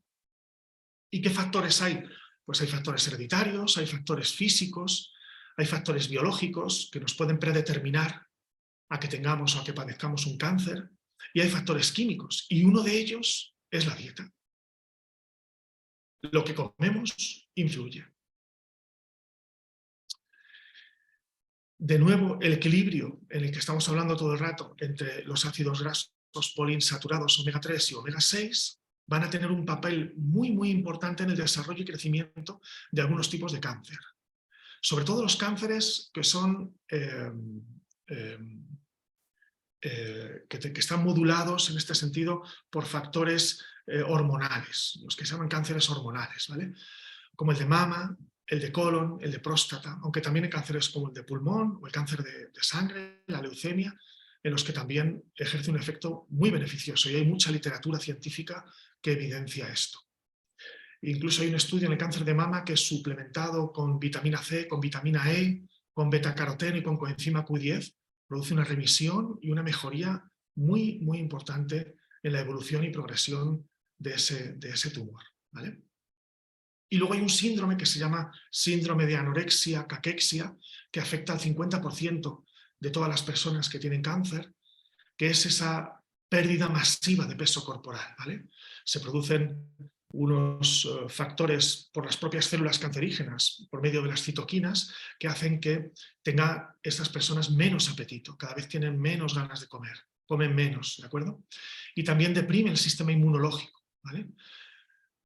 ¿Y qué factores hay? Pues hay factores hereditarios, hay factores físicos, hay factores biológicos que nos pueden predeterminar a que tengamos o a que padezcamos un cáncer, y hay factores químicos, y uno de ellos es la dieta. Lo que comemos influye. De nuevo, el equilibrio en el que estamos hablando todo el rato entre los ácidos grasos poliinsaturados omega 3 y omega 6 van a tener un papel muy, muy importante en el desarrollo y crecimiento de algunos tipos de cáncer. Sobre todo los cánceres que son que están modulados en este sentido por factores hormonales, los que se llaman cánceres hormonales, ¿vale? Como el de mama, el de colon, el de próstata, aunque también hay cánceres como el de pulmón o el cáncer de sangre, la leucemia, en los que también ejerce un efecto muy beneficioso, y hay mucha literatura científica que evidencia esto. Incluso hay un estudio en el cáncer de mama que es suplementado con vitamina C, con vitamina E, con betacaroteno y con coenzima Q10, produce una remisión y una mejoría muy, muy importante en la evolución y progresión de ese tumor, ¿vale? Y luego hay un síndrome que se llama síndrome de anorexia-caquexia, que afecta al 50% de todas las personas que tienen cáncer, que es esa pérdida masiva de peso corporal, ¿vale? Se producen unos factores por las propias células cancerígenas, por medio de las citoquinas, que hacen que tengan estas personas menos apetito, cada vez tienen menos ganas de comer, comen menos, ¿de acuerdo? Y también deprime el sistema inmunológico, ¿vale?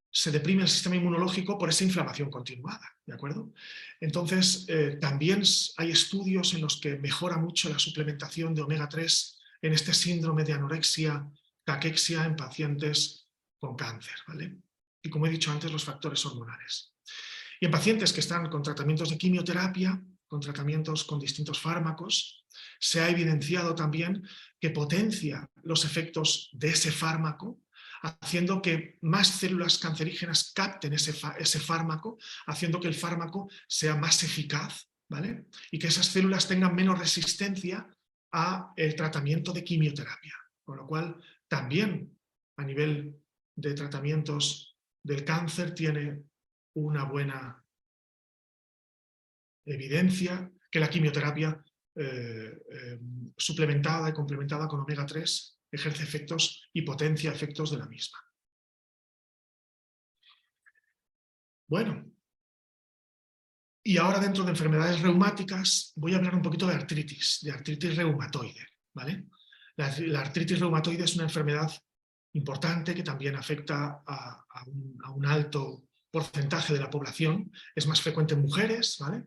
Se deprime el sistema inmunológico por esa inflamación continuada, ¿de acuerdo? Entonces, también hay estudios en los que mejora mucho la suplementación de omega 3 en este síndrome de anorexia, caquexia en pacientes con cáncer, ¿vale? Y como he dicho antes, los factores hormonales. Y en pacientes que están con tratamientos de quimioterapia, con tratamientos con distintos fármacos, se ha evidenciado también que potencia los efectos de ese fármaco, haciendo que más células cancerígenas capten ese fármaco, haciendo que el fármaco sea más eficaz, ¿vale? Y que esas células tengan menos resistencia al tratamiento de quimioterapia. Con lo cual, también a nivel de tratamientos del cáncer tiene una buena evidencia que la quimioterapia suplementada y complementada con omega 3, ejerce efectos y potencia efectos de la misma. Bueno, y ahora dentro de enfermedades reumáticas voy a hablar un poquito de artritis reumatoide, ¿vale? La artritis reumatoide es una enfermedad importante que también afecta a un alto porcentaje de la población. Es más frecuente en mujeres, ¿vale?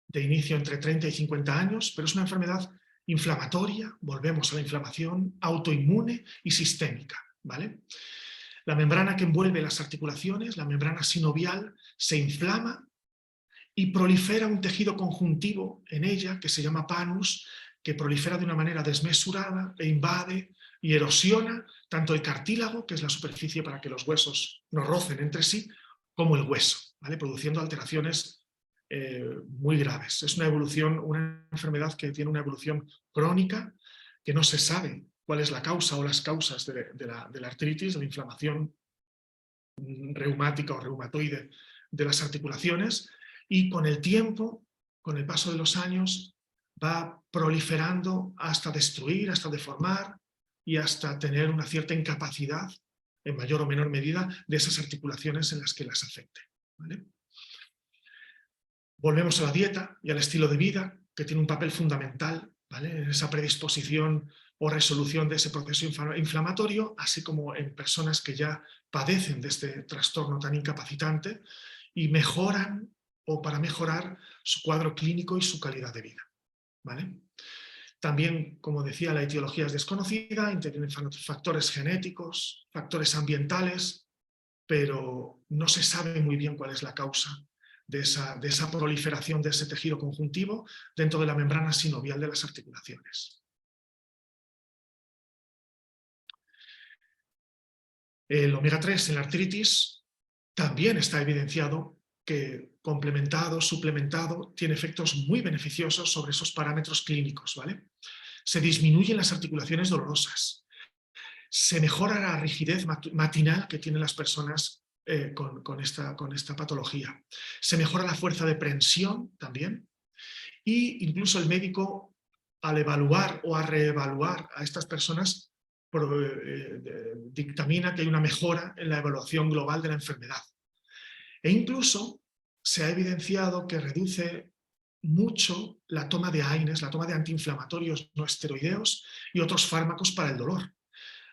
De inicio entre 30 y 50 años, pero es una enfermedad inflamatoria, volvemos a la inflamación, autoinmune y sistémica, ¿vale? La membrana que envuelve las articulaciones, la membrana sinovial, se inflama y prolifera un tejido conjuntivo en ella que se llama panus, que prolifera de una manera desmesurada e invade y erosiona tanto el cartílago, que es la superficie para que los huesos no rocen entre sí, como el hueso, ¿vale? Produciendo alteraciones muy graves. Es una enfermedad que tiene una evolución crónica, que no se sabe cuál es la causa o las causas de la artritis, de la inflamación reumática o reumatoide de las articulaciones, y con el tiempo, con el paso de los años, va proliferando hasta destruir, hasta deformar y hasta tener una cierta incapacidad, en mayor o menor medida, de esas articulaciones en las que las afecte, ¿vale? Volvemos a la dieta y al estilo de vida, que tiene un papel fundamental, ¿vale? En esa predisposición o resolución de ese proceso inflamatorio, así como en personas que ya padecen de este trastorno tan incapacitante y mejoran o para mejorar su cuadro clínico y su calidad de vida, ¿vale? También, como decía, la etiología es desconocida, intervienen factores genéticos, factores ambientales, pero no se sabe muy bien cuál es la causa de esa proliferación de ese tejido conjuntivo dentro de la membrana sinovial de las articulaciones. El omega 3 en la artritis también está evidenciado que complementado, suplementado, tiene efectos muy beneficiosos sobre esos parámetros clínicos, ¿vale? Se disminuyen las articulaciones dolorosas, se mejora la rigidez matinal que tienen las personas con esta patología. Se mejora la fuerza de prensión también, e incluso el médico, al evaluar o a reevaluar a estas personas, dictamina que hay una mejora en la evaluación global de la enfermedad. E incluso se ha evidenciado que reduce mucho la toma de AINES, la toma de antiinflamatorios no esteroideos y otros fármacos para el dolor.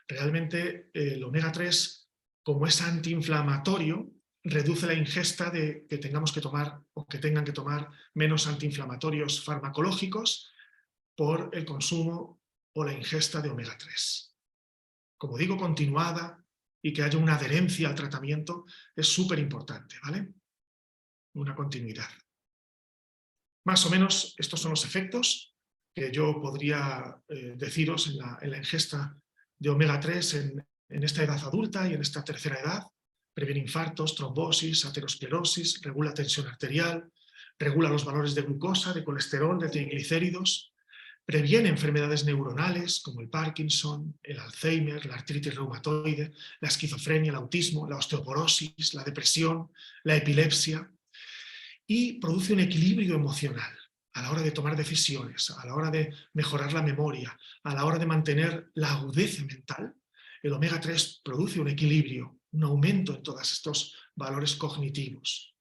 Realmente el omega 3, como es antiinflamatorio, reduce la ingesta de que tengamos que tomar o que tengan que tomar menos antiinflamatorios farmacológicos por el consumo o la ingesta de omega 3. Como digo, continuada y que haya una adherencia al tratamiento es súper importante, ¿vale? Una continuidad. Más o menos estos son los efectos que yo podría deciros en la ingesta de omega 3 en esta edad adulta y en esta tercera edad. Previene infartos, trombosis, aterosclerosis, regula tensión arterial, regula los valores de glucosa, de colesterol, de triglicéridos, previene enfermedades neuronales como el Parkinson, el Alzheimer, la artritis reumatoide, la esquizofrenia, el autismo, la osteoporosis, la depresión, la epilepsia, y produce un equilibrio emocional a la hora de tomar decisiones, a la hora de mejorar la memoria, a la hora de mantener la agudeza mental. El omega 3 produce un equilibrio, un aumento en todos estos valores cognitivos.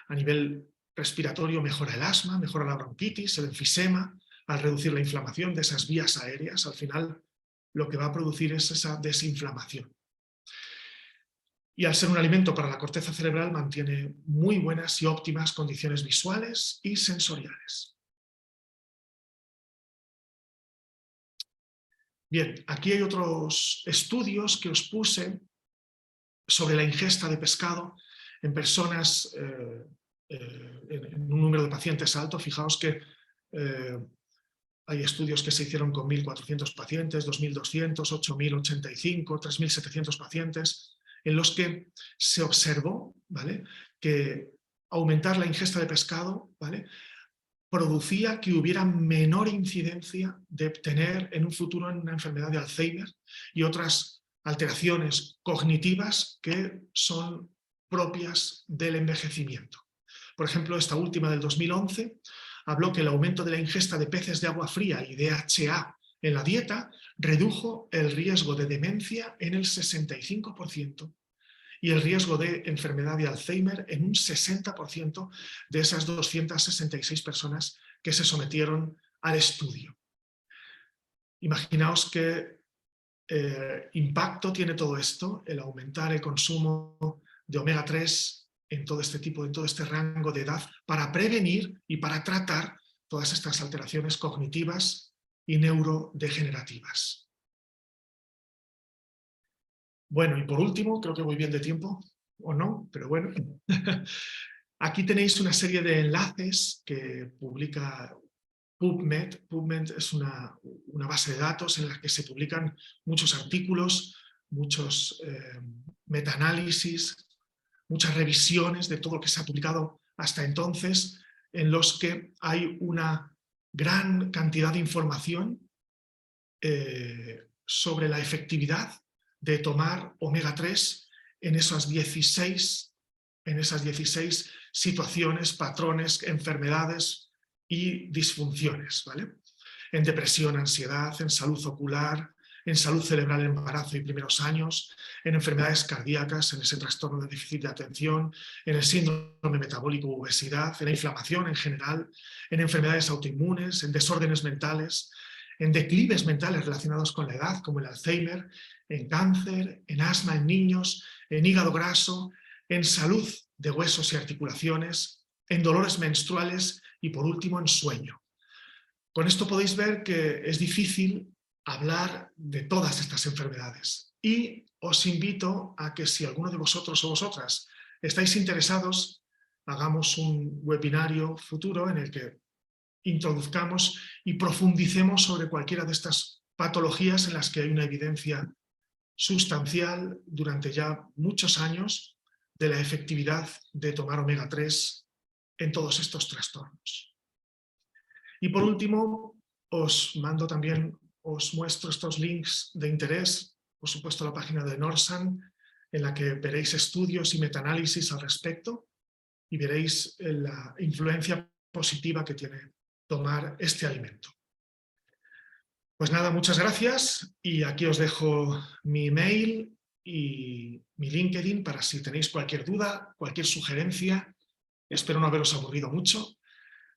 A nivel respiratorio mejora el asma, mejora la bronquitis, el enfisema, al reducir la inflamación de esas vías aéreas. Al final lo que va a producir es esa desinflamación. Y al ser un alimento para la corteza cerebral mantiene muy buenas y óptimas condiciones visuales y sensoriales. Bien, aquí hay otros estudios que os puse sobre la ingesta de pescado en personas, en un número de pacientes alto. Fijaos que hay estudios que se hicieron con 1.400 pacientes, 2.200, 8.085, 3.700 pacientes, en los que se observó, ¿vale?, que aumentar la ingesta de pescado, ¿vale?, producía que hubiera menor incidencia de tener en un futuro una enfermedad de Alzheimer y otras alteraciones cognitivas que son propias del envejecimiento. Por ejemplo, esta última del 2011 habló que el aumento de la ingesta de peces de agua fría y DHA en la dieta redujo el riesgo de demencia en el 65% y el riesgo de enfermedad de Alzheimer en un 60% de esas 266 personas que se sometieron al estudio. Imaginaos qué impacto tiene todo esto, el aumentar el consumo de omega 3 en todo este rango de edad, para prevenir y para tratar todas estas alteraciones cognitivas y neurodegenerativas. Bueno, y por último, creo que voy bien de tiempo, o no, pero bueno. Aquí tenéis una serie de enlaces que publica PubMed. PubMed es una base de datos en la que se publican muchos artículos, muchos metaanálisis, muchas revisiones de todo lo que se ha publicado hasta entonces, en los que hay una gran cantidad de información sobre la efectividad de tomar omega 3 en esas 16 situaciones, patrones, enfermedades y disfunciones, ¿vale? En depresión, ansiedad, en salud ocular, en salud cerebral en embarazo y primeros años, en enfermedades cardíacas, en ese trastorno de déficit de atención, en el síndrome metabólico u obesidad, en la inflamación en general, en enfermedades autoinmunes, en desórdenes mentales, en declives mentales relacionados con la edad, como el Alzheimer, en cáncer, en asma en niños, en hígado graso, en salud de huesos y articulaciones, en dolores menstruales y, por último, en sueño. Con esto podéis ver que es difícil hablar de todas estas enfermedades y os invito a que si alguno de vosotros o vosotras estáis interesados, hagamos un webinario futuro en el que introduzcamos y profundicemos sobre cualquiera de estas patologías en las que hay una evidencia sustancial durante ya muchos años de la efectividad de tomar omega 3 en todos estos trastornos. Y por último, os muestro estos links de interés, por supuesto la página de Norsan, en la que veréis estudios y metaanálisis al respecto y veréis la influencia positiva que tiene tomar este alimento. Pues nada, muchas gracias y aquí os dejo mi email y mi LinkedIn para si tenéis cualquier duda, cualquier sugerencia. Espero no haberos aburrido mucho,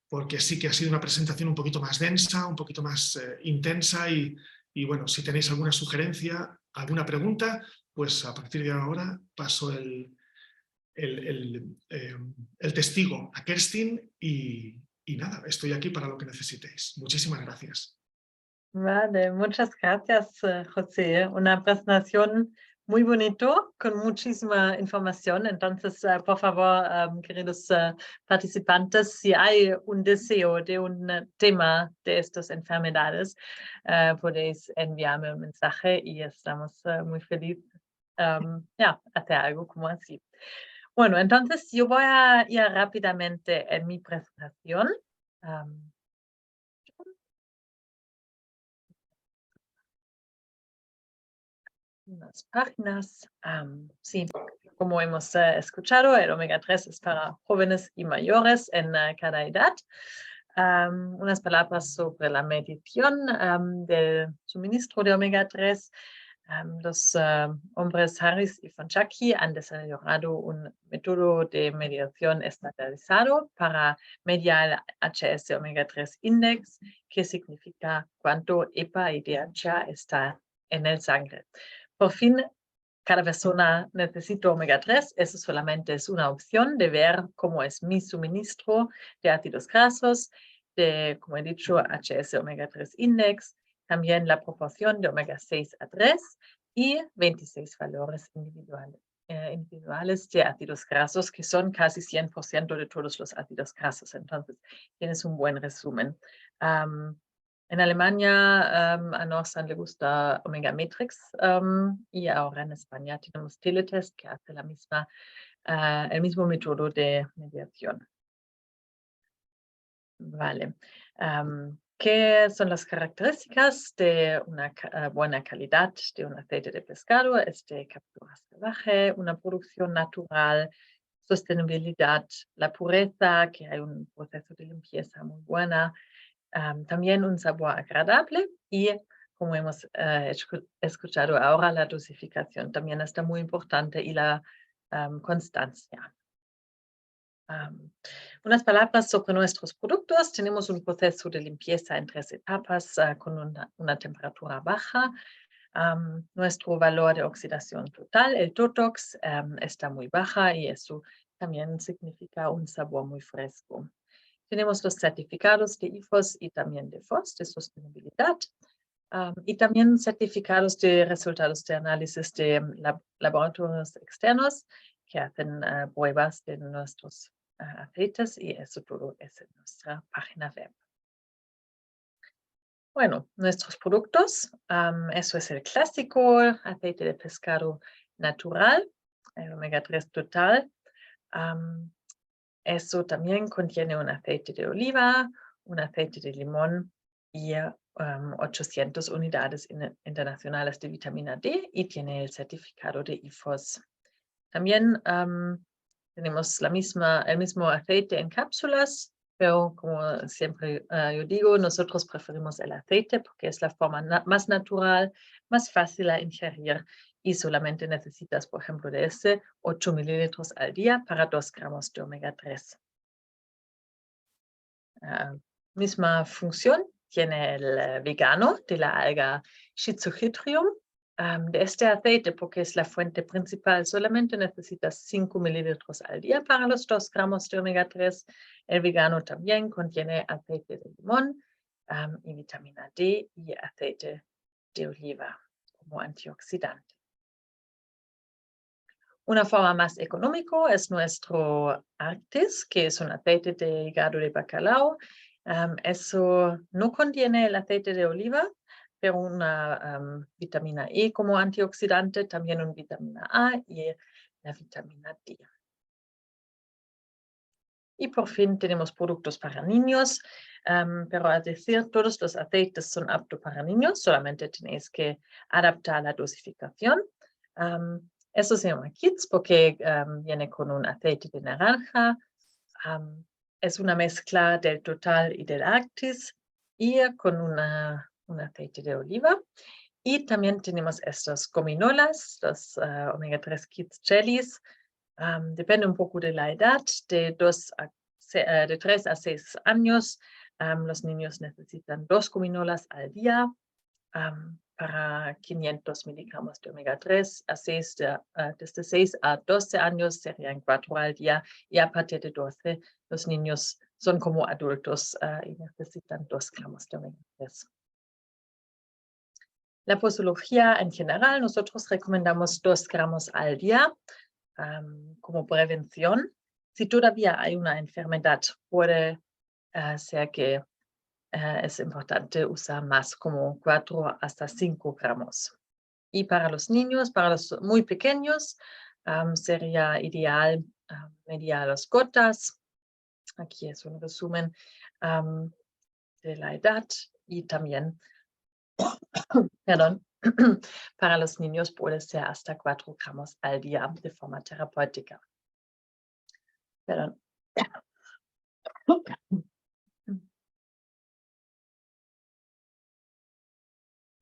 porque sí que ha sido una presentación un poquito más densa, un poquito más intensa y bueno, si tenéis alguna sugerencia, alguna pregunta, pues a partir de ahora paso el testigo a Kerstin y nada, estoy aquí para lo que necesitéis. Muchísimas gracias. Vale, muchas gracias, José. Una presentación muy bonito, con muchísima información. Entonces, por favor, queridos participantes, si hay un deseo de un tema de estas enfermedades, podéis enviarme un mensaje y estamos muy felices hacer algo como así. Bueno, entonces yo voy a ir rápidamente en mi presentación. Unas páginas. Sí, como hemos escuchado, el omega 3 es para jóvenes y mayores en cada edad. Unas palabras sobre la medición del suministro de omega 3. Los hombres Harris y Fonchaki han desarrollado un método de medición estandarizado para medir el HS omega 3 index, que significa cuánto EPA y DHA está en el sangre. Por fin, cada persona necesita omega 3. Eso solamente es una opción de ver cómo es mi suministro de ácidos grasos, de, como he dicho, HS omega 3 index, también la proporción de omega 6 a 3 y 26 valores individuales de ácidos grasos, que son casi 100% de todos los ácidos grasos. Entonces, tienes un buen resumen. En Alemania a Norsan le gusta Omega Matrix y ahora en España tenemos Teletest, que hace el mismo método de mediación. Vale. ¿Qué son las características de una buena calidad de un aceite de pescado? Es de captura salvaje, una producción natural sostenibilidad, la pureza, que hay un proceso de limpieza muy buena, también un sabor agradable y, como hemos escuchado ahora, la dosificación también está muy importante y la constancia. Unas palabras sobre nuestros productos. Tenemos un proceso de limpieza en 3 etapas con una temperatura baja. Nuestro valor de oxidación total, el TOTOX, está muy baja y eso también significa un sabor muy fresco. Tenemos los certificados de IFOS y también de FOS, de sostenibilidad, y también certificados de resultados de análisis de laboratorios externos que hacen pruebas de nuestros aceites, y eso todo es en nuestra página web. Bueno, nuestros productos, eso es el clásico aceite de pescado natural, el omega 3 total. Eso también contiene un aceite de oliva, un aceite de limón y 800 unidades internacionales de vitamina D, y tiene el certificado de IFOS. También tenemos el mismo aceite en cápsulas, pero como siempre yo digo, nosotros preferimos el aceite porque es la forma más natural, más fácil a ingerir, y solamente necesitas, por ejemplo, de 8 mililitros al día para 2 gramos de omega 3. Misma función tiene el vegano de la alga Schizochytrium. De este aceite, porque es la fuente principal, solamente necesitas 5 mililitros al día para los 2 gramos de omega 3. El vegano también contiene aceite de limón y vitamina D y aceite de oliva como antioxidante. Una forma más económica es nuestro Arctis, que es un aceite de hígado de bacalao. Eso no contiene el aceite de oliva, pero una vitamina E como antioxidante, también una vitamina A y la vitamina D. Y por fin tenemos productos para niños, pero a decir, todos los aceites son aptos para niños, solamente tenéis que adaptar la dosificación. Eso se llama Kids porque viene con un aceite de naranja. Es una mezcla del Total y del Arctis y con un aceite de oliva. Y también tenemos estos gominolas, los omega 3 Kids Jellies. Depende un poco de la edad, de 3 a 6 años. Los niños necesitan 2 gominolas al día para 500 miligramos de omega 3. Desde 6 a 12 años serían 4 al día, y a partir de 12 los niños son como adultos y necesitan 2 gramos de omega 3. La posología en general, nosotros recomendamos 2 gramos al día como prevención. Si todavía hay una enfermedad, puede ser que es importante usar más, como 4 hasta 5 gramos. Y para los niños, para los muy pequeños, sería ideal medir las gotas. Aquí es un resumen de la edad, y también, perdón, para los niños puede ser hasta 4 gramos al día de forma terapéutica. Perdón.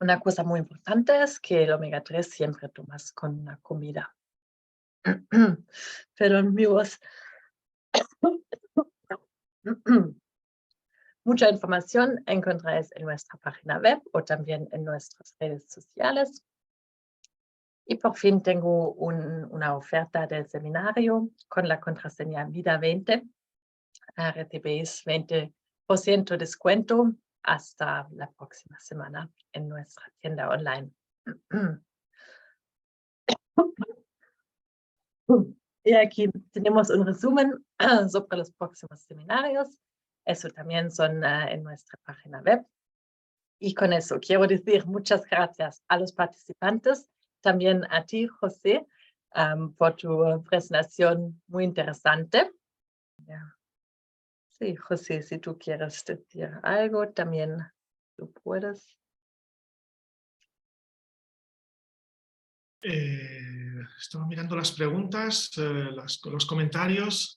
Una cosa muy importante es que el omega 3 siempre tomas con una comida. Perdón, mi voz. Mucha información encontráis en nuestra página web o también en nuestras redes sociales. Y por fin tengo una oferta del seminario con la contraseña VIDA20. Recibéis 20% descuento hasta la próxima semana en nuestra tienda online. Y aquí tenemos un resumen sobre los próximos seminarios. Eso también son en nuestra página web. Y con eso quiero decir muchas gracias a los participantes, también a ti, José, por tu presentación muy interesante. Ja. Sí, José, si tú quieres decir algo, también tú puedes. estaba mirando las preguntas, los comentarios.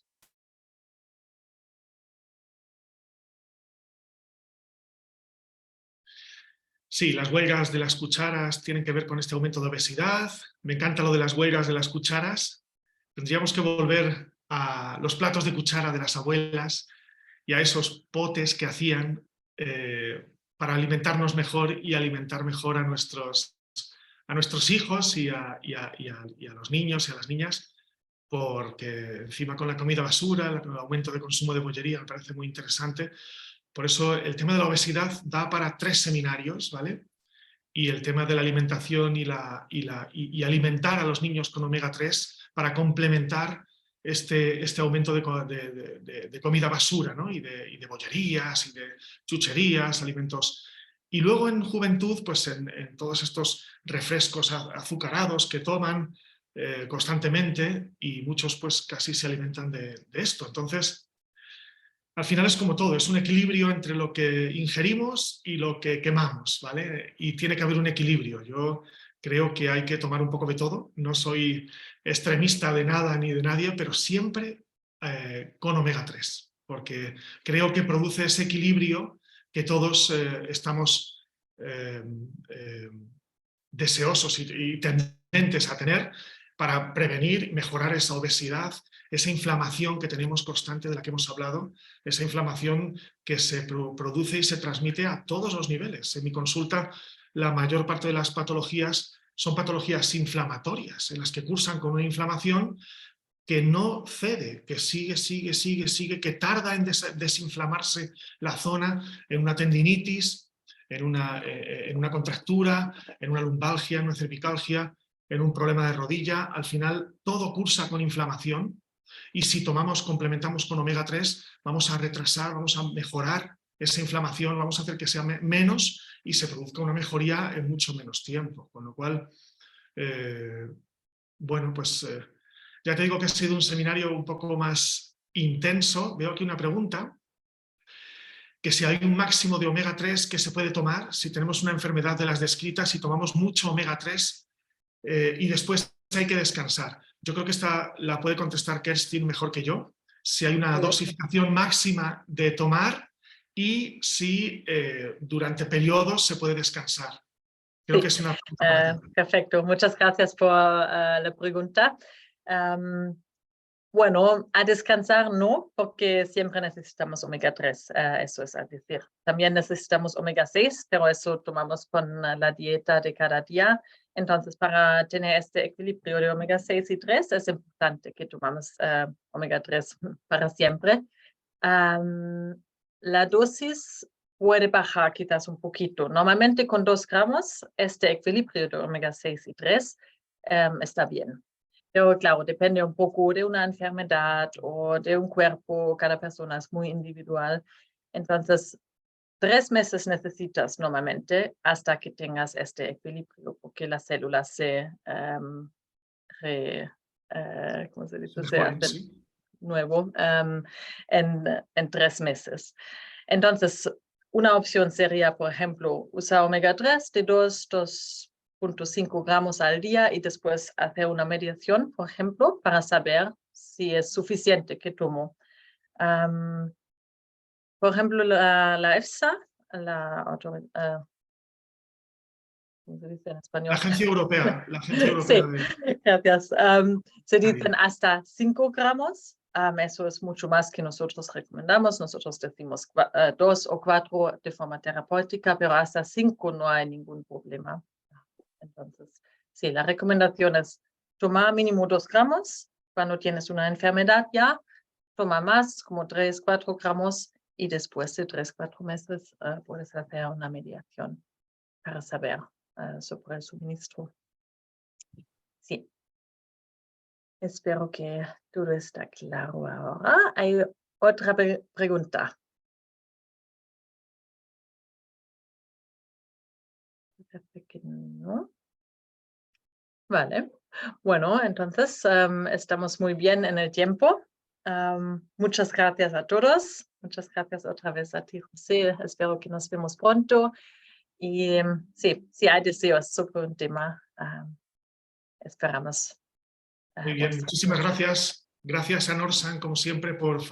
Sí, las huelgas de las cucharas tienen que ver con este aumento de obesidad. Me encanta lo de las huelgas de las cucharas. Tendríamos que volver a los platos de cuchara de las abuelas y a esos potes que hacían para alimentarnos mejor y alimentar mejor a nuestros hijos y a los niños y a las niñas, porque encima con la comida basura, el aumento de consumo de bollería me parece muy interesante. Por eso el tema de la obesidad da para 3 seminarios, ¿vale? Y el tema de la alimentación y alimentar a los niños con omega 3 para complementar este aumento de comida basura, ¿no? y de bollerías y de chucherías, alimentos. Y luego en juventud, pues en todos estos refrescos azucarados que toman constantemente y muchos pues casi se alimentan de esto. Entonces, al final es como todo, es un equilibrio entre lo que ingerimos y lo que quemamos, ¿vale? Y tiene que haber un equilibrio. Yo creo que hay que tomar un poco de todo. No soy extremista de nada ni de nadie, pero siempre con omega 3, porque creo que produce ese equilibrio que todos estamos deseosos y tendentes a tener para prevenir y mejorar esa obesidad, esa inflamación que tenemos constante de la que hemos hablado, esa inflamación que se produce y se transmite a todos los niveles. En mi consulta, la mayor parte de las patologías son patologías inflamatorias, en las que cursan con una inflamación que no cede, que sigue, que tarda en desinflamarse la zona en una tendinitis, en una contractura, en una lumbalgia, en una cervicalgia, en un problema de rodilla. Al final todo cursa con inflamación y si complementamos con omega 3, vamos a retrasar, vamos a mejorar esa inflamación, vamos a hacer que sea menos y se produzca una mejoría en mucho menos tiempo. Con lo cual, bueno, pues ya te digo que ha sido un seminario un poco más intenso. Veo aquí una pregunta, que si hay un máximo de omega 3 que se puede tomar, si tenemos una enfermedad de las descritas y tomamos mucho omega 3 y después hay que descansar. Yo creo que esta la puede contestar Kerstin mejor que yo, si hay una dosificación máxima de tomar y si durante periodos se puede descansar. Creo que es una pregunta para ti. Perfecto, muchas gracias por la pregunta. Bueno, a descansar no, porque siempre necesitamos omega 3, eso es a decir. También necesitamos omega 6, pero eso tomamos con la dieta de cada día. Entonces, para tener este equilibrio de omega 6 y 3, es importante que tomamos omega 3 para siempre. La dosis puede bajar quizás un poquito. Normalmente con 2 gramos, este equilibrio de omega 6 y 3 está bien. Pero claro, depende un poco de una enfermedad o de un cuerpo, cada persona es muy individual. Entonces, 3 meses necesitas normalmente hasta que tengas este equilibrio, porque las células se, ¿cómo se dice? Se hacen Sí. nuevo en 3 meses. Entonces, una opción sería, por ejemplo, usar omega 3 de 2,5 gramos al día y después hacer una medición, por ejemplo, para saber si es suficiente que tomo. Por ejemplo, la EFSA, ¿cómo se dice en español? La Agencia Europea Sí, de... gracias. Se dicen hasta 5 gramos. Eso es mucho más que nosotros recomendamos. Nosotros decimos 2 o 4 de forma terapéutica, pero hasta 5 no hay ningún problema. Entonces, sí, la recomendación es tomar mínimo 2 gramos. Cuando tienes una enfermedad ya, toma más, como 3, 4 gramos, y después de 3, 4 meses puedes hacer una mediación para saber sobre el suministro. Sí. Espero que todo está claro ahora. ¿Hay otra pregunta? Parece que no. Vale. Bueno, entonces estamos muy bien en el tiempo. Muchas gracias a todos. Muchas gracias otra vez a ti, José. Espero que nos vemos pronto. Y sí, si hay deseos sobre un tema, esperamos Muy bien, muchísimas gracias. Gracias a Norsan, como siempre, por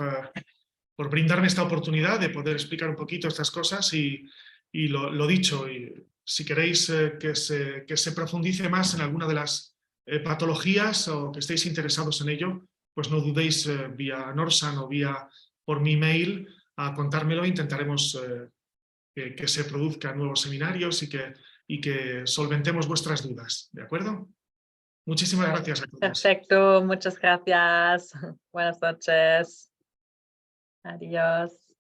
brindarme esta oportunidad de poder explicar un poquito estas cosas y lo dicho, y si queréis que se profundice más en alguna de las patologías o que estéis interesados en ello, pues no dudéis vía Norsan o por mi mail a contármelo. Intentaremos que se produzcan nuevos seminarios y que solventemos vuestras dudas, ¿de acuerdo? Muchísimas gracias a todos. Perfecto, muchas gracias. Buenas noches. Adiós.